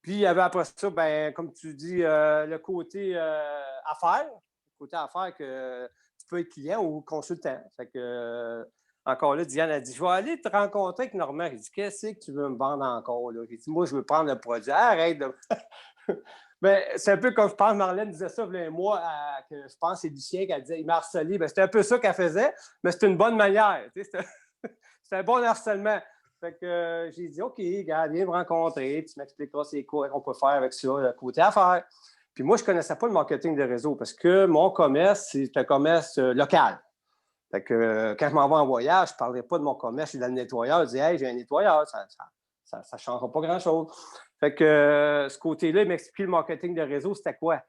Puis, il y avait après ça, comme tu dis, le côté affaires. Le côté affaires que tu peux être client ou consultant. Fait que encore là, Diane a dit, je vais aller te rencontrer avec Normand. J'ai dit, qu'est-ce que tu veux me vendre encore? Là? J'ai dit, moi, je veux prendre le produit. Arrête de... Ben, c'est un peu comme je pense, Marlène disait ça il y a un mois, que je pense que c'est Lucien qui a dit, il m'a harcelé. Ben, c'était un peu ça qu'elle faisait, mais c'était une bonne manière. C'était un bon harcèlement. Fait que j'ai dit, OK, gars, viens me rencontrer, tu m'expliqueras c'est quoi qu'on peut faire avec ça, le côté affaires. Puis moi, je ne connaissais pas le marketing de réseau parce que mon commerce, c'est un commerce local. Fait que quand je m'en vais en voyage, je ne parlerai pas de mon commerce, je suis dans le nettoyeur, je dis, hey, j'ai un nettoyeur, ça ne changera pas grand-chose. Fait que ce côté-là, il m'expliquait le marketing de réseau, c'était quoi?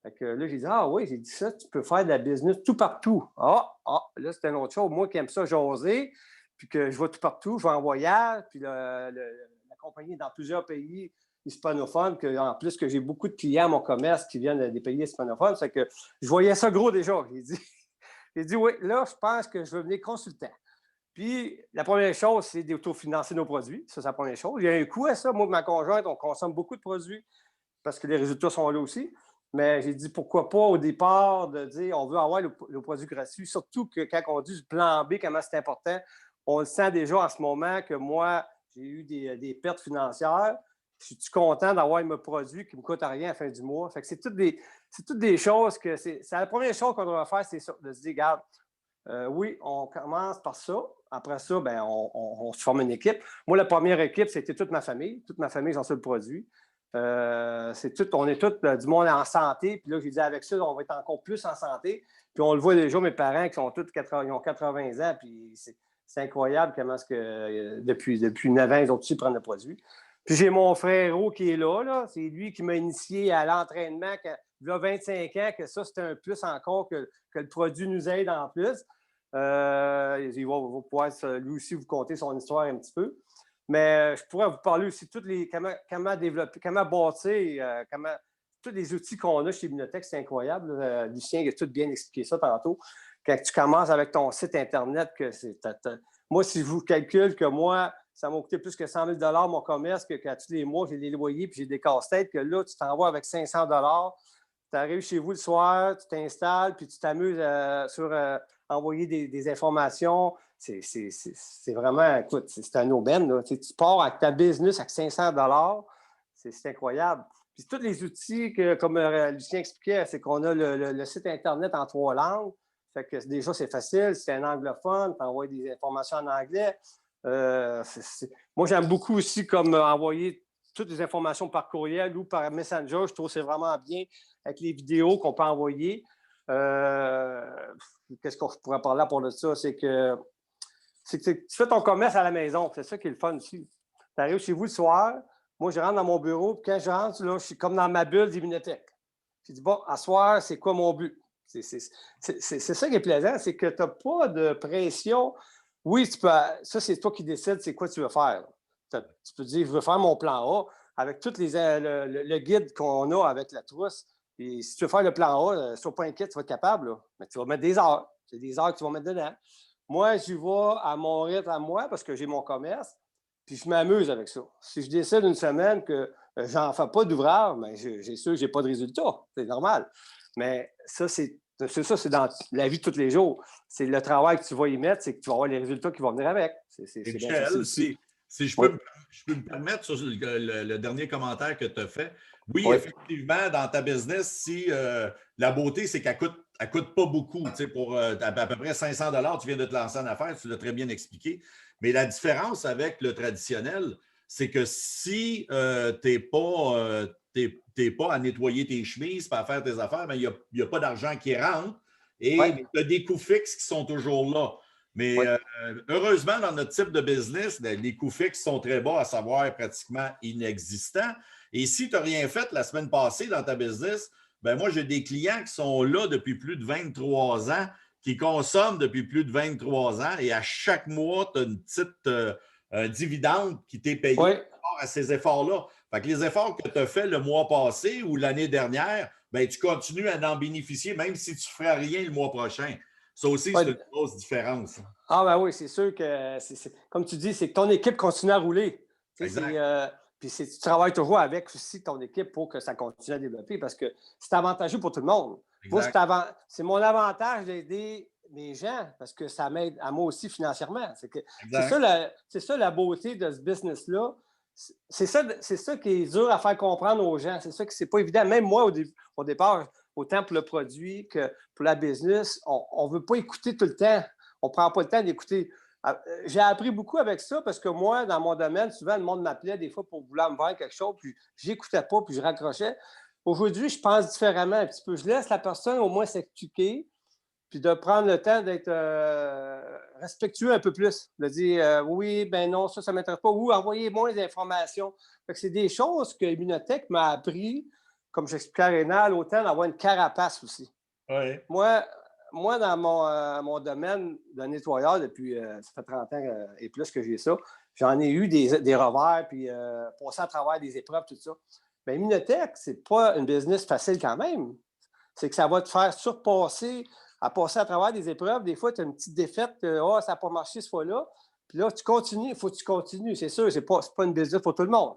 Fait que là, j'ai dit, ah oui, j'ai dit ça, tu peux faire de la business tout partout. Là, c'était une autre chose. Moi qui aime ça jaser, puis que je vais tout partout, je vais en voyage, puis la compagnie est dans plusieurs pays hispanophones, en plus que j'ai beaucoup de clients à mon commerce qui viennent des pays hispanophones, c'est que je voyais ça gros déjà. J'ai dit, oui, là, je pense que je veux venir consultant. Puis, la première chose, c'est d'autofinancer nos produits. Ça, c'est la première chose. Il y a un coût à ça. Moi et ma conjointe, on consomme beaucoup de produits parce que les résultats sont là aussi. Mais j'ai dit, pourquoi pas au départ de dire, on veut avoir le produit gratuit, surtout que quand on dit du plan B, comment c'est important, on le sent déjà en ce moment que moi, j'ai eu des pertes financières. Je suis content d'avoir mes produits qui ne me coûtent rien à la fin du mois. Fait que c'est toutes des choses que c'est la première chose qu'on doit faire, c'est ça, de se dire, regarde, oui, on commence par ça. Après ça, ben, on se forme une équipe. Moi, la première équipe, c'était toute ma famille. Toute ma famille, j'en suis le produit. On est tous du monde en santé. Puis là, j'ai dit, avec ça, on va être encore plus en santé. Puis on le voit déjà, mes parents qui sont tous ils ont 80 ans. Puis c'est incroyable comment est-ce que depuis 9 ans, ils ont tous prendre le produit. Puis j'ai mon frérot qui est là. C'est lui qui m'a initié à l'entraînement il y a 25 ans, que ça, c'était un plus encore que le produit nous aide en plus. Il va pouvoir lui aussi vous conter son histoire un petit peu. Mais je pourrais vous parler aussi de comment développer, comment bâtir, tous les outils qu'on a chez Bibliotech, c'est incroyable. Lucien a tout bien expliqué ça tantôt. Quand tu commences avec ton site Internet, moi, si je vous calcule que moi, ça m'a coûté plus que 100 000 $ mon commerce, que tous les mois, j'ai des loyers puis j'ai des casse-têtes, que là, tu t'envoies avec 500 $. Tu arrives chez vous le soir, tu t'installes, puis tu t'amuses sur envoyer des informations. C'est vraiment, écoute, c'est un aubaine. Là. Tu pars avec ta business avec 500 $, c'est incroyable. Puis tous les outils, comme Lucien expliquait, c'est qu'on a le site Internet en 3 langues. Fait que déjà, c'est facile. C'est un anglophone, tu envoies des informations en anglais. Moi, j'aime beaucoup aussi comme envoyer toutes les informations par courriel ou par Messenger. Je trouve que c'est vraiment bien avec les vidéos qu'on peut envoyer. Qu'est-ce qu'on pourrait parler pour de ça? C'est que tu fais ton commerce à la maison. C'est ça qui est le fun aussi. Tu arrives chez vous le soir. Moi, je rentre dans mon bureau. Puis quand je rentre, là, je suis comme dans ma bulle des bibliothèques. Je dis, bon, à soir, c'est quoi mon but? C'est ça qui est plaisant, c'est que tu n'as pas de pression. Oui, ça, c'est toi qui décides c'est quoi tu veux faire. Tu peux dire, je veux faire mon plan A avec tout le guide qu'on a avec la trousse. Et si tu veux faire le plan A, sois pas inquiète, tu vas être capable. Là. Mais tu vas mettre des heures. C'est des heures que tu vas mettre dedans. Moi, j'y vais à mon rythme à moi parce que j'ai mon commerce. Puis je m'amuse avec ça. Si je décide une semaine que j'en fais pas d'ouvrage, bien, j'ai sûr que je n'ai pas de résultat. C'est normal. Mais ça, c'est dans la vie de tous les jours. C'est le travail que tu vas y mettre, c'est que tu vas avoir les résultats qui vont venir avec. Michel, si je peux me permettre sur le dernier commentaire que tu as fait. Oui, effectivement, dans ta business, si la beauté, c'est qu'elle ne coûte pas beaucoup. Pour à peu près 500 $, tu viens de te lancer en affaires, tu l'as très bien expliqué. Mais la différence avec le traditionnel, c'est que si tu n'es pas à nettoyer tes chemises, pas à faire tes affaires, il n'y a pas d'argent qui rentre et tu as des coûts fixes qui sont toujours là. Mais heureusement, dans notre type de business, les coûts fixes sont très bas, à savoir pratiquement inexistants. Et si tu n'as rien fait la semaine passée dans ta business, ben moi, j'ai des clients qui sont là depuis plus de 23 ans, qui consomment depuis plus de 23 ans et à chaque mois, tu as une petite dividende qui t'est payé par rapport à ces efforts-là. Fait que les efforts que tu as faits le mois passé ou l'année dernière, ben, tu continues à en bénéficier même si tu ne ferais rien le mois prochain. Ça aussi, c'est une grosse différence. Ah ben oui, c'est sûr que, comme tu dis, c'est que ton équipe continue à rouler. Exact. Puis tu travailles toujours avec aussi ton équipe pour que ça continue à développer parce que c'est avantageux pour tout le monde. Moi, c'est mon avantage d'aider mes gens parce que ça m'aide à moi aussi financièrement. C'est Exact. ça la beauté de ce business-là. C'est ça qui est dur à faire comprendre aux gens. C'est ça que c'est pas évident. Même moi, au départ, autant pour le produit que pour la business, on ne veut pas écouter tout le temps. On ne prend pas le temps d'écouter. J'ai appris beaucoup avec ça parce que moi, dans mon domaine, souvent, le monde m'appelait des fois pour vouloir me vendre quelque chose, puis je n'écoutais pas, puis je raccrochais. Aujourd'hui, je pense différemment un petit peu. Je laisse la personne au moins s'expliquer, puis de prendre le temps d'être respectueux un peu plus. De dire oui, ben non, ça ne m'intéresse pas, ou envoyer moins d'informations. C'est des choses que Immunotech m'a appris, comme j'expliquais à Rénal, autant d'avoir une carapace aussi. Oui. Moi, dans mon domaine de nettoyeur, depuis ça fait 30 ans et plus que j'ai ça, j'en ai eu des revers, puis passé à travers des épreuves, tout ça. Mais Immunotech, c'est pas une business facile quand même. C'est que ça va te faire surpasser, à passer à travers des épreuves. Des fois, tu as une petite défaite, ça n'a pas marché ce fois-là. Puis là, tu continues, il faut que tu continues. C'est sûr, c'est pas une business pour tout le monde.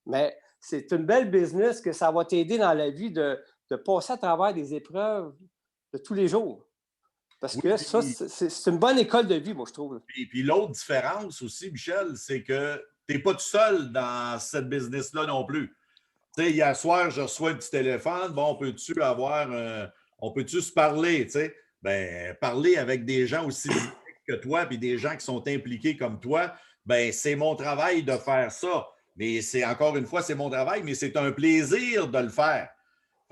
Mais c'est une belle business que ça va t'aider dans la vie de passer à travers des épreuves de tous les jours. Parce que ça, c'est une bonne école de vie, moi, je trouve. Et puis l'autre différence aussi, Michel, c'est que tu n'es pas tout seul dans cette business-là non plus. Tu sais, hier soir, je reçois un petit téléphone. Bon, on peut-tu se parler, tu sais? Ben, parler avec des gens aussi dynamiques que toi, puis des gens qui sont impliqués comme toi, ben, c'est mon travail de faire ça. Mais encore une fois, c'est mon travail, mais c'est un plaisir de le faire.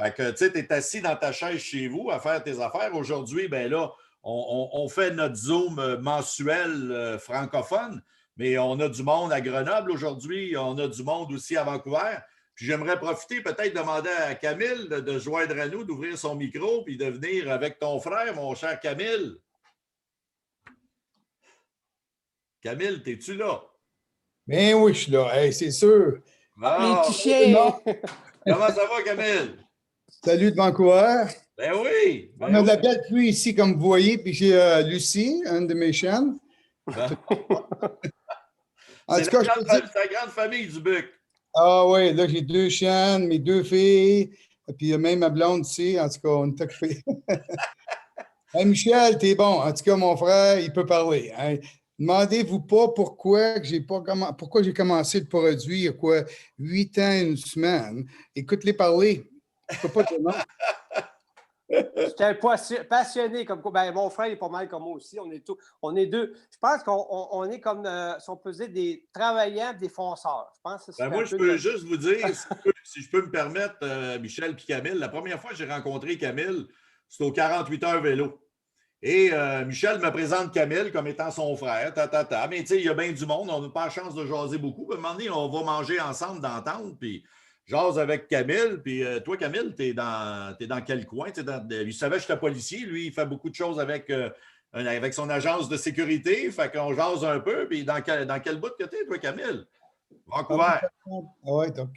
Fait que, tu sais, tu es assis dans ta chaise chez vous à faire tes affaires. Aujourd'hui, ben là, on fait notre Zoom mensuel francophone, mais on a du monde à Grenoble aujourd'hui, on a du monde aussi à Vancouver. Puis j'aimerais profiter, peut-être demander à Camille de joindre à nous, d'ouvrir son micro, puis de venir avec ton frère, mon cher Camille. Camille, es-tu là? Ben oui, je suis là. Hey, c'est sûr. Les Bon. petits chiens! Comment ça va, Camille? Salut de Vancouver. Ben oui! On a de la belle pluie ici, comme vous voyez. Puis j'ai Lucie, une de mes chiennes. Ben. En tout cas, je peux dire... C'est la grande famille du Buc. Ah oui, là, j'ai 2 chiennes, mes 2 filles. Puis même ma blonde ici. En tout cas, on est occupés. Hey, Michel, t'es bon. En tout cas, mon frère, il peut parler. Hein. Demandez-vous pas pourquoi j'ai commencé le produit il y a 8 ans, 1 semaine. Écoute-les parler. Je peux pas te dire non. J'étais passionné comme quoi. Ben, mon frère est pas mal comme moi aussi. On est deux. Je pense qu'on est comme, si on peut dire, des travaillants, des fonceurs. Je pense que Ben moi, je peux juste vous dire, si je peux me permettre, Michel et Camille, la première fois que j'ai rencontré Camille, c'était au 48 heures vélo. Et Michel me présente Camille comme étant son frère. Mais tu sais, il y a bien du monde. On n'a pas la chance de jaser beaucoup. À un moment donné, on va manger ensemble d'entente. Puis jase avec Camille. Puis toi, Camille, t'es dans quel coin? Il savait que j'étais policier. Lui, il fait beaucoup de choses avec son agence de sécurité. Fait qu'on jase un peu. Puis dans quel bout que t'es, toi, Camille? Vancouver. Oui, donc,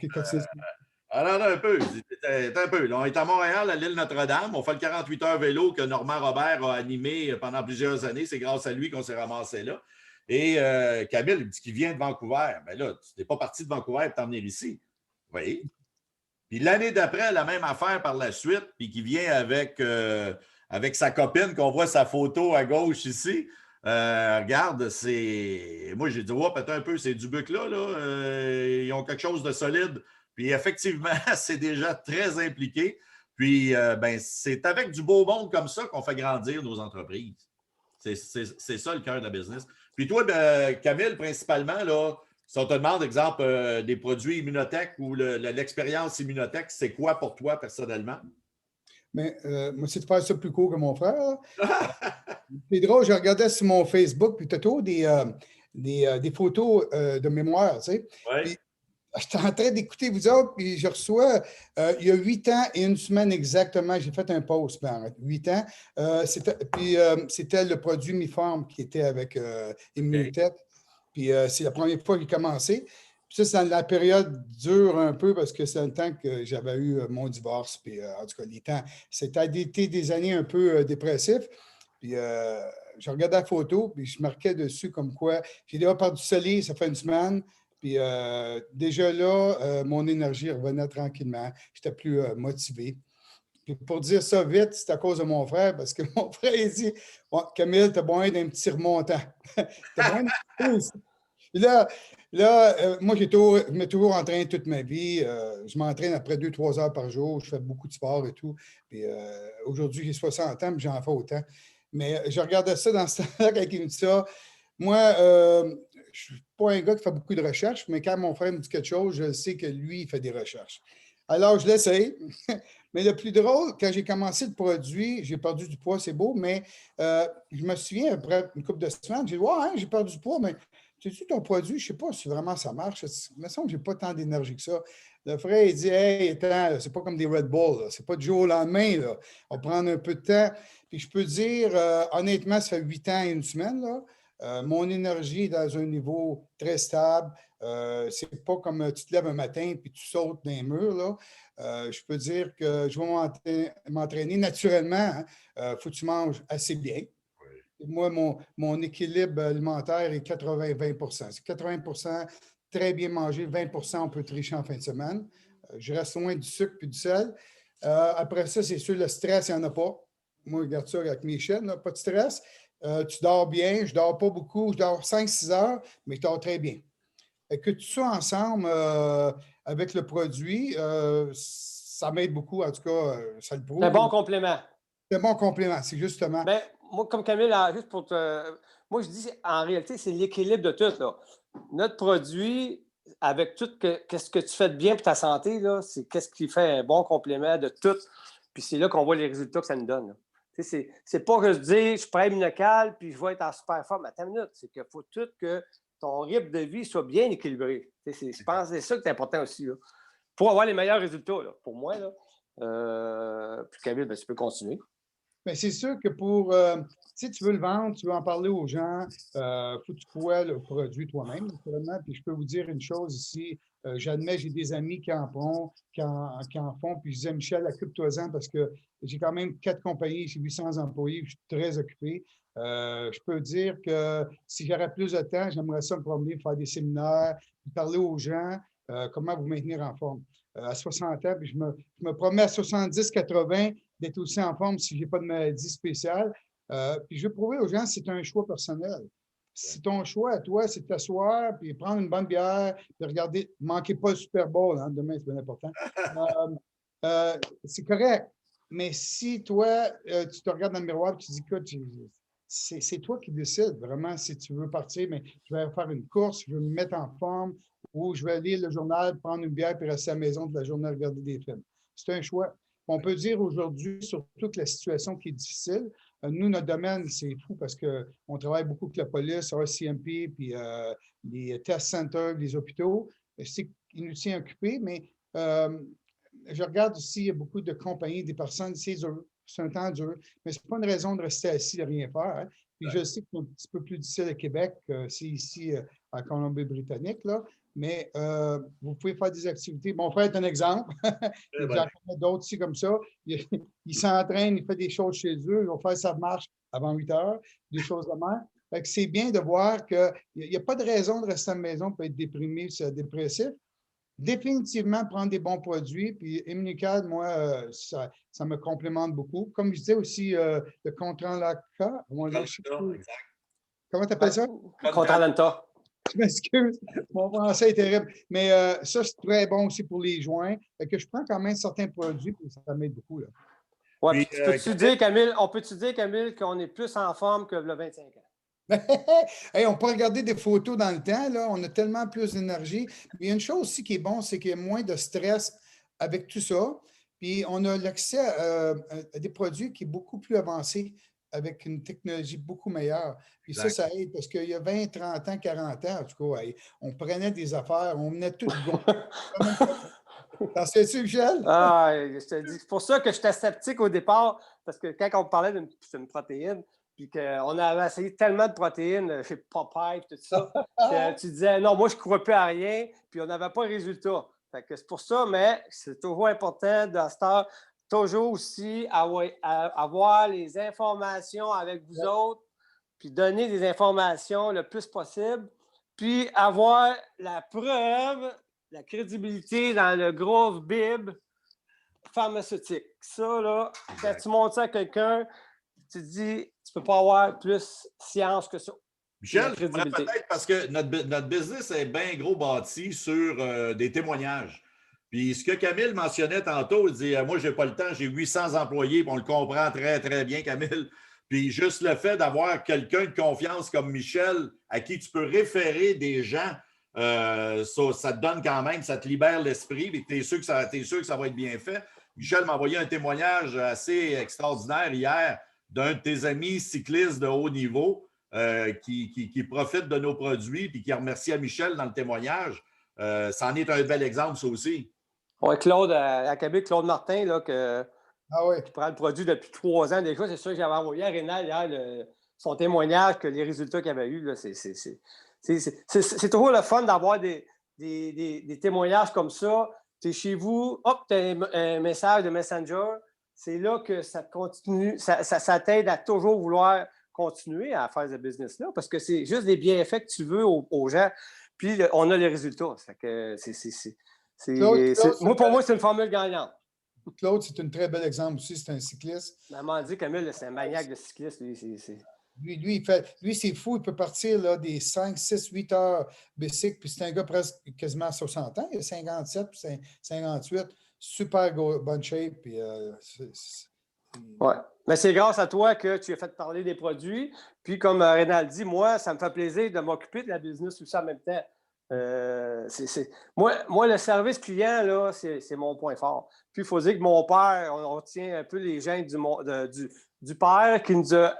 Alors, un peu. Un peu. Là, on est à Montréal, à l'île Notre-Dame. On fait le 48 heures vélo que Normand Robert a animé pendant plusieurs années. C'est grâce à lui qu'on s'est ramassé là. Et Camille, il dit qu'il vient de Vancouver. Mais là, tu n'es pas parti de Vancouver pour t'en venir ici. Oui. Puis l'année d'après, la même affaire par la suite, puis qui vient avec sa copine, qu'on voit sa photo à gauche ici. Regarde, c'est. Moi, j'ai dit, ouais, peut-être un peu, c'est du Buc là. Ils ont quelque chose de solide. Puis effectivement, c'est déjà très impliqué. Puis ben, c'est avec du beau monde comme ça qu'on fait grandir nos entreprises. C'est ça le cœur de la business. Puis toi, ben, Camille, principalement, là, si on te demande, exemple, des produits Immunotech ou l'expérience Immunotech, c'est quoi pour toi personnellement? Mais moi, c'est de faire ça plus court que mon frère. C'est drôle, je regardais sur mon Facebook, puis tu as toujours des photos de mémoire, tu sais. Oui. Puis, j'étais en train d'écouter vous autres, puis je reçois, il y a 8 ans et 1 semaine exactement, j'ai fait un post, 8 ans. C'était le produit Mi-Farm qui était avec Immunotech. Puis c'est la première fois qu'il a commencé. Puis ça, c'est la période dure un peu parce que c'est le temps que j'avais eu mon divorce. Puis en tout cas, les temps, c'était des années un peu dépressifs. Puis je regardais la photo, puis je marquais dessus comme quoi j'ai déjà perdu du soleil, ça fait 1 semaine. Puis déjà là, mon énergie revenait tranquillement. J'étais plus motivé. Puis pour dire ça vite, c'est à cause de mon frère, parce que mon frère, il dit ouais, Camille, t'as besoin d'un petit remontant. T'as besoin d'un petit pouce. Puis moi, je m'ai toujours entraîné toute ma vie. Je m'entraîne après 2-3 heures par jour. Je fais beaucoup de sport et tout. Puis aujourd'hui, j'ai 60 ans, puis j'en fais autant. Mais je regardais ça dans ce temps-là, quand il me dit ça. Moi, je ne suis pas un gars qui fait beaucoup de recherches, mais quand mon frère me dit quelque chose, je sais que lui, il fait des recherches. Alors, je l'essaye. Mais le plus drôle, quand j'ai commencé le produit, j'ai perdu du poids, c'est beau, mais je me souviens, après une couple de semaines, j'ai dit, ouais, hein, j'ai perdu du poids, mais sais-tu ton produit, je ne sais pas si vraiment ça marche. Il me semble que je n'ai pas tant d'énergie que ça. Le frère, il dit, hey, attends, c'est pas comme des Red Bull, c'est pas du jour au lendemain, là. On va prendre un peu de temps. Puis je peux dire, honnêtement, ça fait 8 ans et une semaine, là. Mon énergie est dans un niveau très stable. C'est pas comme tu te lèves un matin puis tu sautes dans les murs, là. Je peux dire que je vais m'entraîner naturellement. Il faut que tu manges assez bien. Moi, mon équilibre alimentaire est 80-20 %. C'est 80 très bien mangé, 20 on peut tricher en fin de semaine. Je reste loin du sucre et du sel. Après ça, c'est sûr, le stress, il n'y en a pas. Moi, je regarde ça avec mes chaînes, là, pas de stress. Tu dors bien, je ne dors pas beaucoup, je dors 5-6 heures, mais je dors très bien. Et que tout ça ensemble avec le produit, ça m'aide beaucoup. En tout cas, ça le prouve. C'est un bon complément. C'est un bon complément, c'est justement. Ben, moi, comme Camille, juste pour te. Moi, je dis, en réalité, c'est l'équilibre de tout, là. Notre produit, avec tout qu'est-ce que tu fais de bien pour ta santé, là, c'est qu'est-ce qui fait un bon complément de tout. Puis c'est là qu'on voit les résultats que ça nous donne. C'est pas que je dis, je prends Immunocal, puis je vais être en super forme. Attends une minute, c'est qu'il faut tout que ton rythme de vie soit bien équilibré. Je pense que c'est ça qui est important aussi, là, pour avoir les meilleurs résultats, là, pour moi. Là. Puis Camille, ben, tu peux continuer. Mais c'est sûr que si tu veux le vendre, tu veux en parler aux gens, il faut que tu crois le produit toi-même, naturellement. Puis je peux vous dire une chose ici, j'admets, j'ai des amis qui en font, puis je disais, Michel, occupe-toi-en parce que j'ai quand même 4 compagnies, j'ai 800 employés, je suis très occupé. Je peux dire que si j'aurais plus de temps, j'aimerais ça me promener, faire des séminaires, parler aux gens, comment vous maintenir en forme. À 60 ans, puis je me promets à 70-80 d'être aussi en forme si je n'ai pas de maladie spéciale. Puis je veux prouver aux gens que c'est un choix personnel. Si ton choix à toi, c'est de t'asseoir, puis prendre une bonne bière, puis regarder, ne manquez pas le Super Bowl, hein, demain c'est bien important. C'est correct. Mais si toi, tu te regardes dans le miroir et tu te dis, écoute, c'est toi qui décides vraiment si tu veux partir, mais je vais faire une course, je veux me mettre en forme, ou je vais lire le journal, prendre une bière et rester à la maison de la journée à regarder des films. C'est un choix. On peut dire aujourd'hui, surtout que la situation qui est difficile, nous, notre domaine, c'est fou parce qu'on travaille beaucoup avec la police, RCMP, puis les test centers, les hôpitaux. C'est qu'ils nous tient occupés, mais je regarde aussi, il y a beaucoup de compagnies, des personnes, c'est dur, c'est un temps dur, mais ce n'est pas une raison de rester assis et rien faire. Hein. Puis je sais que c'est un petit peu plus difficile à Québec que c'est ici en Colombie-Britannique, là. Mais vous pouvez faire des activités. Mon frère est un exemple. J'en connais d'autres aussi comme ça. Il s'entraîne, il fait des choses chez eux. Il va faire sa marche avant 8 heures, des choses de même. Fait que c'est bien de voir qu'il n'y a pas de raison de rester à la maison pour être déprimé, dépressif. Définitivement, prendre des bons produits. Puis Immunocal, moi, ça me complémente beaucoup. Comme je disais aussi, le Contralanta. Comment tu appelles ça? Contralanta. Je m'excuse, mon français est terrible. Mais ça, c'est très bon aussi pour les joints. Fait que je prends quand même certains produits, puis ça m'aide beaucoup. Là. Ouais, peux-tu dire, Camille, qu'on est plus en forme que le 25 ans? Hey, on peut regarder des photos dans le temps, là, on a tellement plus d'énergie. Il y a une chose aussi qui est bon, c'est qu'il y a moins de stress avec tout ça. Puis on a l'accès à des produits qui sont beaucoup plus avancés, avec une technologie beaucoup meilleure. Puis ça aide parce qu'il y a 20, 30 ans, 40 ans, en tout cas, on prenait des affaires, on venait tout T'en sais-tu, Michel? Ah, je te dis, c'est pour ça que j'étais sceptique au départ, parce que quand on parlait d'une protéine, puis qu'on avait essayé tellement de protéines chez Popeye, tout ça, que tu disais, non, moi, je ne crois plus à rien, puis on n'avait pas de résultat. Fait que c'est pour ça, mais c'est toujours important de toujours aussi avoir les informations avec vous autres, puis donner des informations le plus possible, puis avoir la preuve, la crédibilité dans le gros Bible pharmaceutique. Ça, là, quand tu montres ça à quelqu'un, tu te dis, tu peux pas avoir plus science que ça. Michel, peut-être parce que notre business est bien gros bâti sur des témoignages. Puis ce que Camille mentionnait tantôt, il dit moi, je n'ai pas le temps, j'ai 800 employés, puis on le comprend très, très bien, Camille. Puis juste le fait d'avoir quelqu'un de confiance comme Michel à qui tu peux référer des gens, ça te donne quand même, ça te libère l'esprit, puis tu es sûr que ça va être bien fait. Michel m'a envoyé un témoignage assez extraordinaire hier d'un de tes amis cyclistes de haut niveau qui profite de nos produits puis qui remercie à Michel dans le témoignage. Ça en est un bel exemple, ça aussi. Oui, Claude, à Québec, Claude Martin, là, qui prend le produit depuis 3 ans déjà. C'est sûr que j'avais envoyé à Rénal hier son témoignage, que les résultats qu'il avait eus, là, c'est toujours le fun d'avoir des témoignages comme ça. Tu es chez vous, hop, tu as un message de Messenger. C'est là que ça continue, ça t'aide à toujours vouloir continuer à faire ce business-là parce que c'est juste des bienfaits que tu veux aux gens. Puis on a les résultats. Ça fait que pour moi, c'est une formule gagnante. Claude, c'est un très bel exemple aussi. C'est un cycliste. Maman dit, Camille, c'est un maniaque de cycliste. Lui, c'est fou. Il peut partir là, des 5, 6, 8 heures bicycle. Puis c'est un gars presque quasiment à 60 ans. Il a 57, puis 58. Super bonne shape. Puis, ouais. Mais c'est grâce à toi que tu as fait parler des produits. Puis, comme Rénal dit, moi, ça me fait plaisir de m'occuper de la business aussi en même temps. Moi, le service client, là, c'est mon point fort. Puis, il faut dire que mon père, on tient un peu les gens du père qui nous a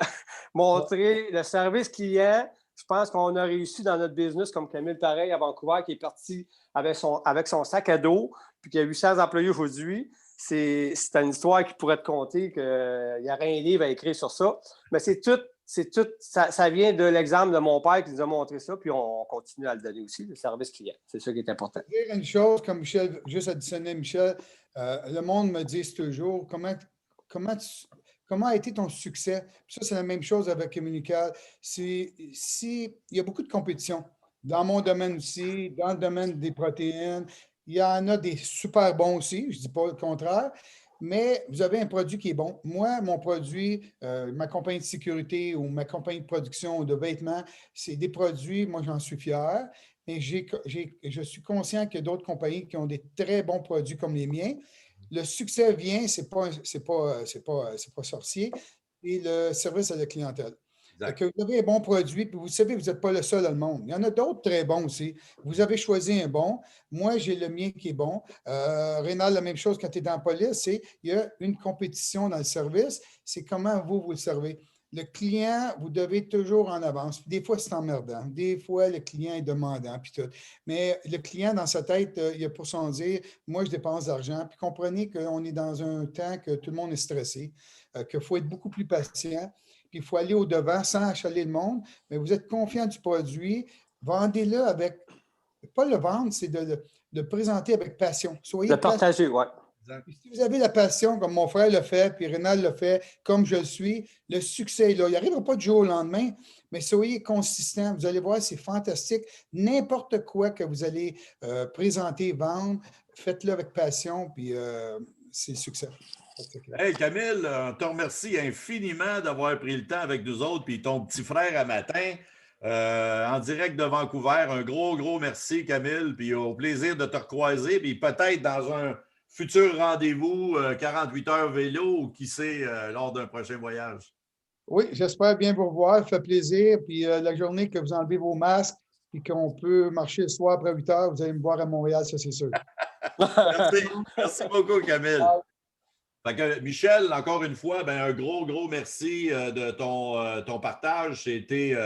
montré le service client. Je pense qu'on a réussi dans notre business, comme Camille Pareil à Vancouver, qui est parti avec son sac à dos, puis qui a 800 employés aujourd'hui. C'est une histoire qui pourrait te conter qu'il y aurait un livre à écrire sur ça. Mais c'est tout, ça vient de l'exemple de mon père qui nous a montré ça, puis on continue à le donner aussi, le service client. C'est ça qui est important. Je vais dire une chose, comme Michel, juste additionner Michel, le monde me dit toujours comment a été ton succès? Puis ça, c'est la même chose avec Communical. Il y a beaucoup de compétition. Dans mon domaine aussi, dans le domaine des protéines, il y en a des super bons aussi, je ne dis pas le contraire, mais vous avez un produit qui est bon. Moi, mon produit, ma compagnie de sécurité ou ma compagnie de production de vêtements, c'est des produits, moi j'en suis fier, mais je suis conscient qu'il y a d'autres compagnies qui ont des très bons produits comme les miens. Le succès vient, c'est pas sorcier, et le service à la clientèle. Que vous avez un bon produit, puis vous savez, vous n'êtes pas le seul dans le monde. Il y en a d'autres très bons aussi. Vous avez choisi un bon. Moi, j'ai le mien qui est bon. Rénal, la même chose quand tu es dans la police, il y a une compétition dans le service. C'est comment vous le servez. Le client, vous devez toujours en avance. Des fois, c'est emmerdant. Des fois, le client est demandant, puis tout. Mais le client, dans sa tête, il a pour son dire, moi, je dépense d'argent. Puis comprenez qu'on est dans un temps que tout le monde est stressé, qu'il faut être beaucoup plus patient. Puis il faut aller au-devant sans achaler le monde, mais vous êtes confiant du produit, vendez-le avec, pas le vendre, c'est de le présenter avec passion. Soyez le partager, oui. Si vous avez la passion, comme mon frère le fait, puis Rénal le fait, comme je le suis, le succès est là. Il n'arrivera pas du jour au lendemain, mais soyez consistant. Vous allez voir, c'est fantastique. N'importe quoi que vous allez présenter, vendre, faites-le avec passion, puis c'est le succès. Hey Camille, on te remercie infiniment d'avoir pris le temps avec nous autres, puis ton petit frère à matin, en direct de Vancouver. Un gros merci, Camille, puis au plaisir de te recroiser, puis peut-être dans un futur rendez-vous, 48 heures vélo, ou qui sait, lors d'un prochain voyage. Oui, j'espère bien vous revoir, ça fait plaisir. Puis la journée que vous enlevez vos masques et qu'on peut marcher le soir après 8 heures, vous allez me voir à Montréal, ça c'est sûr. Merci beaucoup, Camille. Fait que, Michel, encore une fois, un gros merci de ton partage. C'était,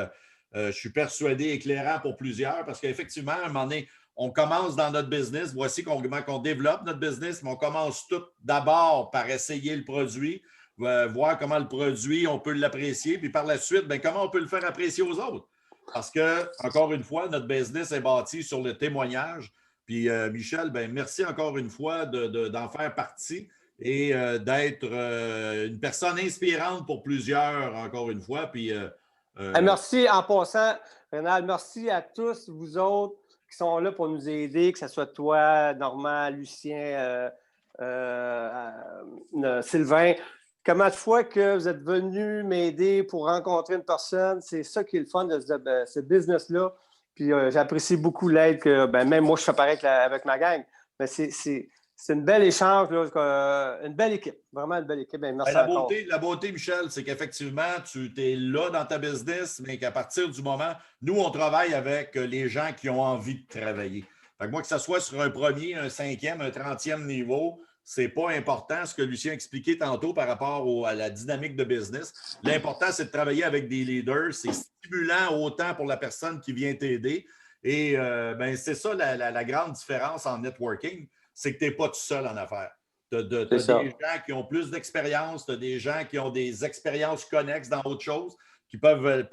je suis persuadé, éclairant pour plusieurs parce qu'effectivement, à un moment donné, on commence dans notre business. Voici comment on développe notre business, mais on commence tout d'abord par essayer le produit, voir comment le produit, on peut l'apprécier, puis par la suite, comment on peut le faire apprécier aux autres. Parce que, encore une fois, notre business est bâti sur le témoignage. Puis, Michel, merci encore une fois d'en faire partie et d'être une personne inspirante pour plusieurs, encore une fois. Puis, merci en passant, Rénal. Merci à tous vous autres qui sont là pour nous aider, que ce soit toi, Normand, Lucien, Sylvain. Comment de fois que vous êtes venu m'aider pour rencontrer une personne, c'est ça qui est le fun de ce business-là. Puis j'apprécie beaucoup l'aide que même moi, je fais pareil avec ma gang. Mais c'est une belle échange, là, une belle équipe. Vraiment une belle équipe. Merci encore. La beauté, Michel, c'est qu'effectivement, tu es là dans ta business, mais qu'à partir du moment, nous, on travaille avec les gens qui ont envie de travailler. Fait que moi, que ce soit sur un premier, un 5e, un 30e niveau, c'est pas important ce que Lucien a expliqué tantôt par rapport à la dynamique de business. L'important, c'est de travailler avec des leaders. C'est stimulant autant pour la personne qui vient t'aider. Et c'est ça la grande différence en networking, c'est que tu n'es pas tout seul en affaires. Tu as des gens qui ont plus d'expérience, tu as des gens qui ont des expériences connexes dans autre chose, qui peuvent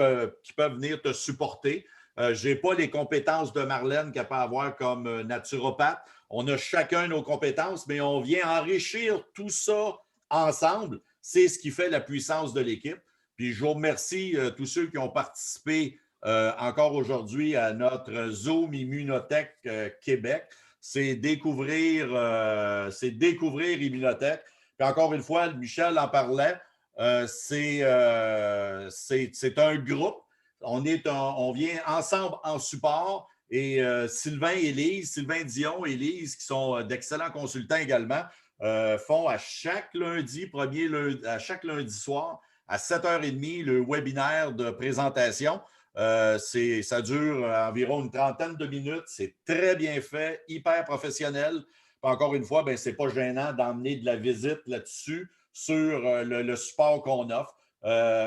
venir te supporter. Je n'ai pas les compétences de Marlène qu'elle peut avoir comme naturopathe. On a chacun nos compétences, mais on vient enrichir tout ça ensemble. C'est ce qui fait la puissance de l'équipe. Puis je vous remercie tous ceux qui ont participé encore aujourd'hui à notre Zoom Immunotech Québec. C'est découvrir Immunotech. Puis encore une fois, Michel en parlait, c'est un groupe. On vient ensemble en support. Et Sylvain Dion et Lise, qui sont d'excellents consultants également, font à chaque lundi soir, à 7h30, le webinaire de présentation. Ça dure environ une trentaine de minutes. C'est très bien fait, hyper professionnel. Puis encore une fois, ce n'est pas gênant d'emmener de la visite là-dessus sur le support qu'on offre.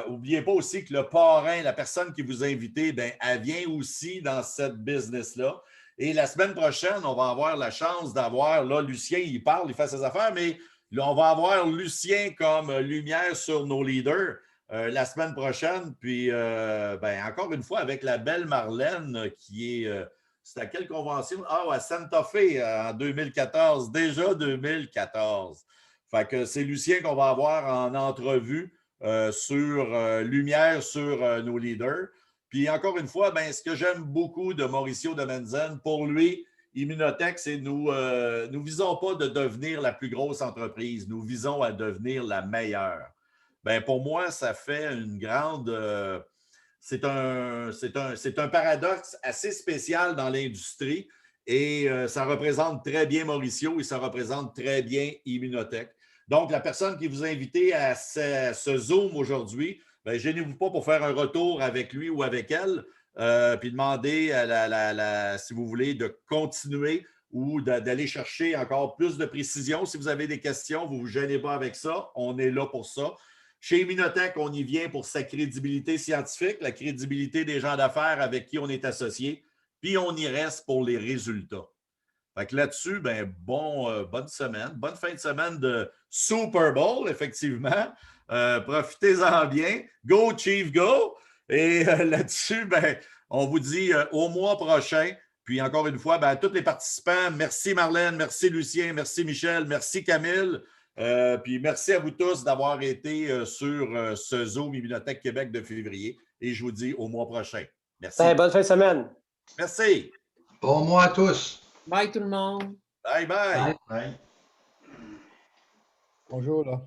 N'oubliez pas aussi que le parrain, la personne qui vous a invité, elle vient aussi dans cette business-là. Et la semaine prochaine, on va avoir la chance d'avoir, là, Lucien, il parle, il fait ses affaires, mais là, on va avoir Lucien comme lumière sur nos leaders la semaine prochaine. Puis, encore une fois, avec la belle Marlène qui est... c'est à quelle convention? À Santa Fe en 2014. Déjà 2014. Fait que c'est Lucien qu'on va avoir en entrevue sur lumière sur nos leaders. Puis encore une fois, ce que j'aime beaucoup de Mauricio de Menzen, pour lui, Immunotech, c'est nous visons pas de devenir la plus grosse entreprise, nous visons à devenir la meilleure. Pour moi, ça fait une grande... c'est un paradoxe assez spécial dans l'industrie et ça représente très bien Mauricio et ça représente très bien Immunotech. Donc, la personne qui vous a invité à ce Zoom aujourd'hui, gênez-vous pas pour faire un retour avec lui ou avec elle, puis demander si vous voulez de continuer ou d'aller chercher encore plus de précision. Si vous avez des questions, vous ne vous gênez pas avec ça. On est là pour ça. Chez Immunotech, on y vient pour sa crédibilité scientifique, la crédibilité des gens d'affaires avec qui on est associé, puis on y reste pour les résultats. Fait que là-dessus, bonne semaine, bonne fin de semaine de Super Bowl, effectivement. Profitez-en bien. Go, Chief, go! Et là-dessus, on vous dit au mois prochain. Puis encore une fois, à tous les participants, merci Marlène, merci Lucien, merci Michel, merci Camille. Puis merci à vous tous d'avoir été sur ce Zoom Immunotech Québec de février. Et je vous dis au mois prochain. Merci. Bonne fin de semaine. Merci. Bon mois à tous. Bye tout le monde. Bye bye. Bye. Bonjour là.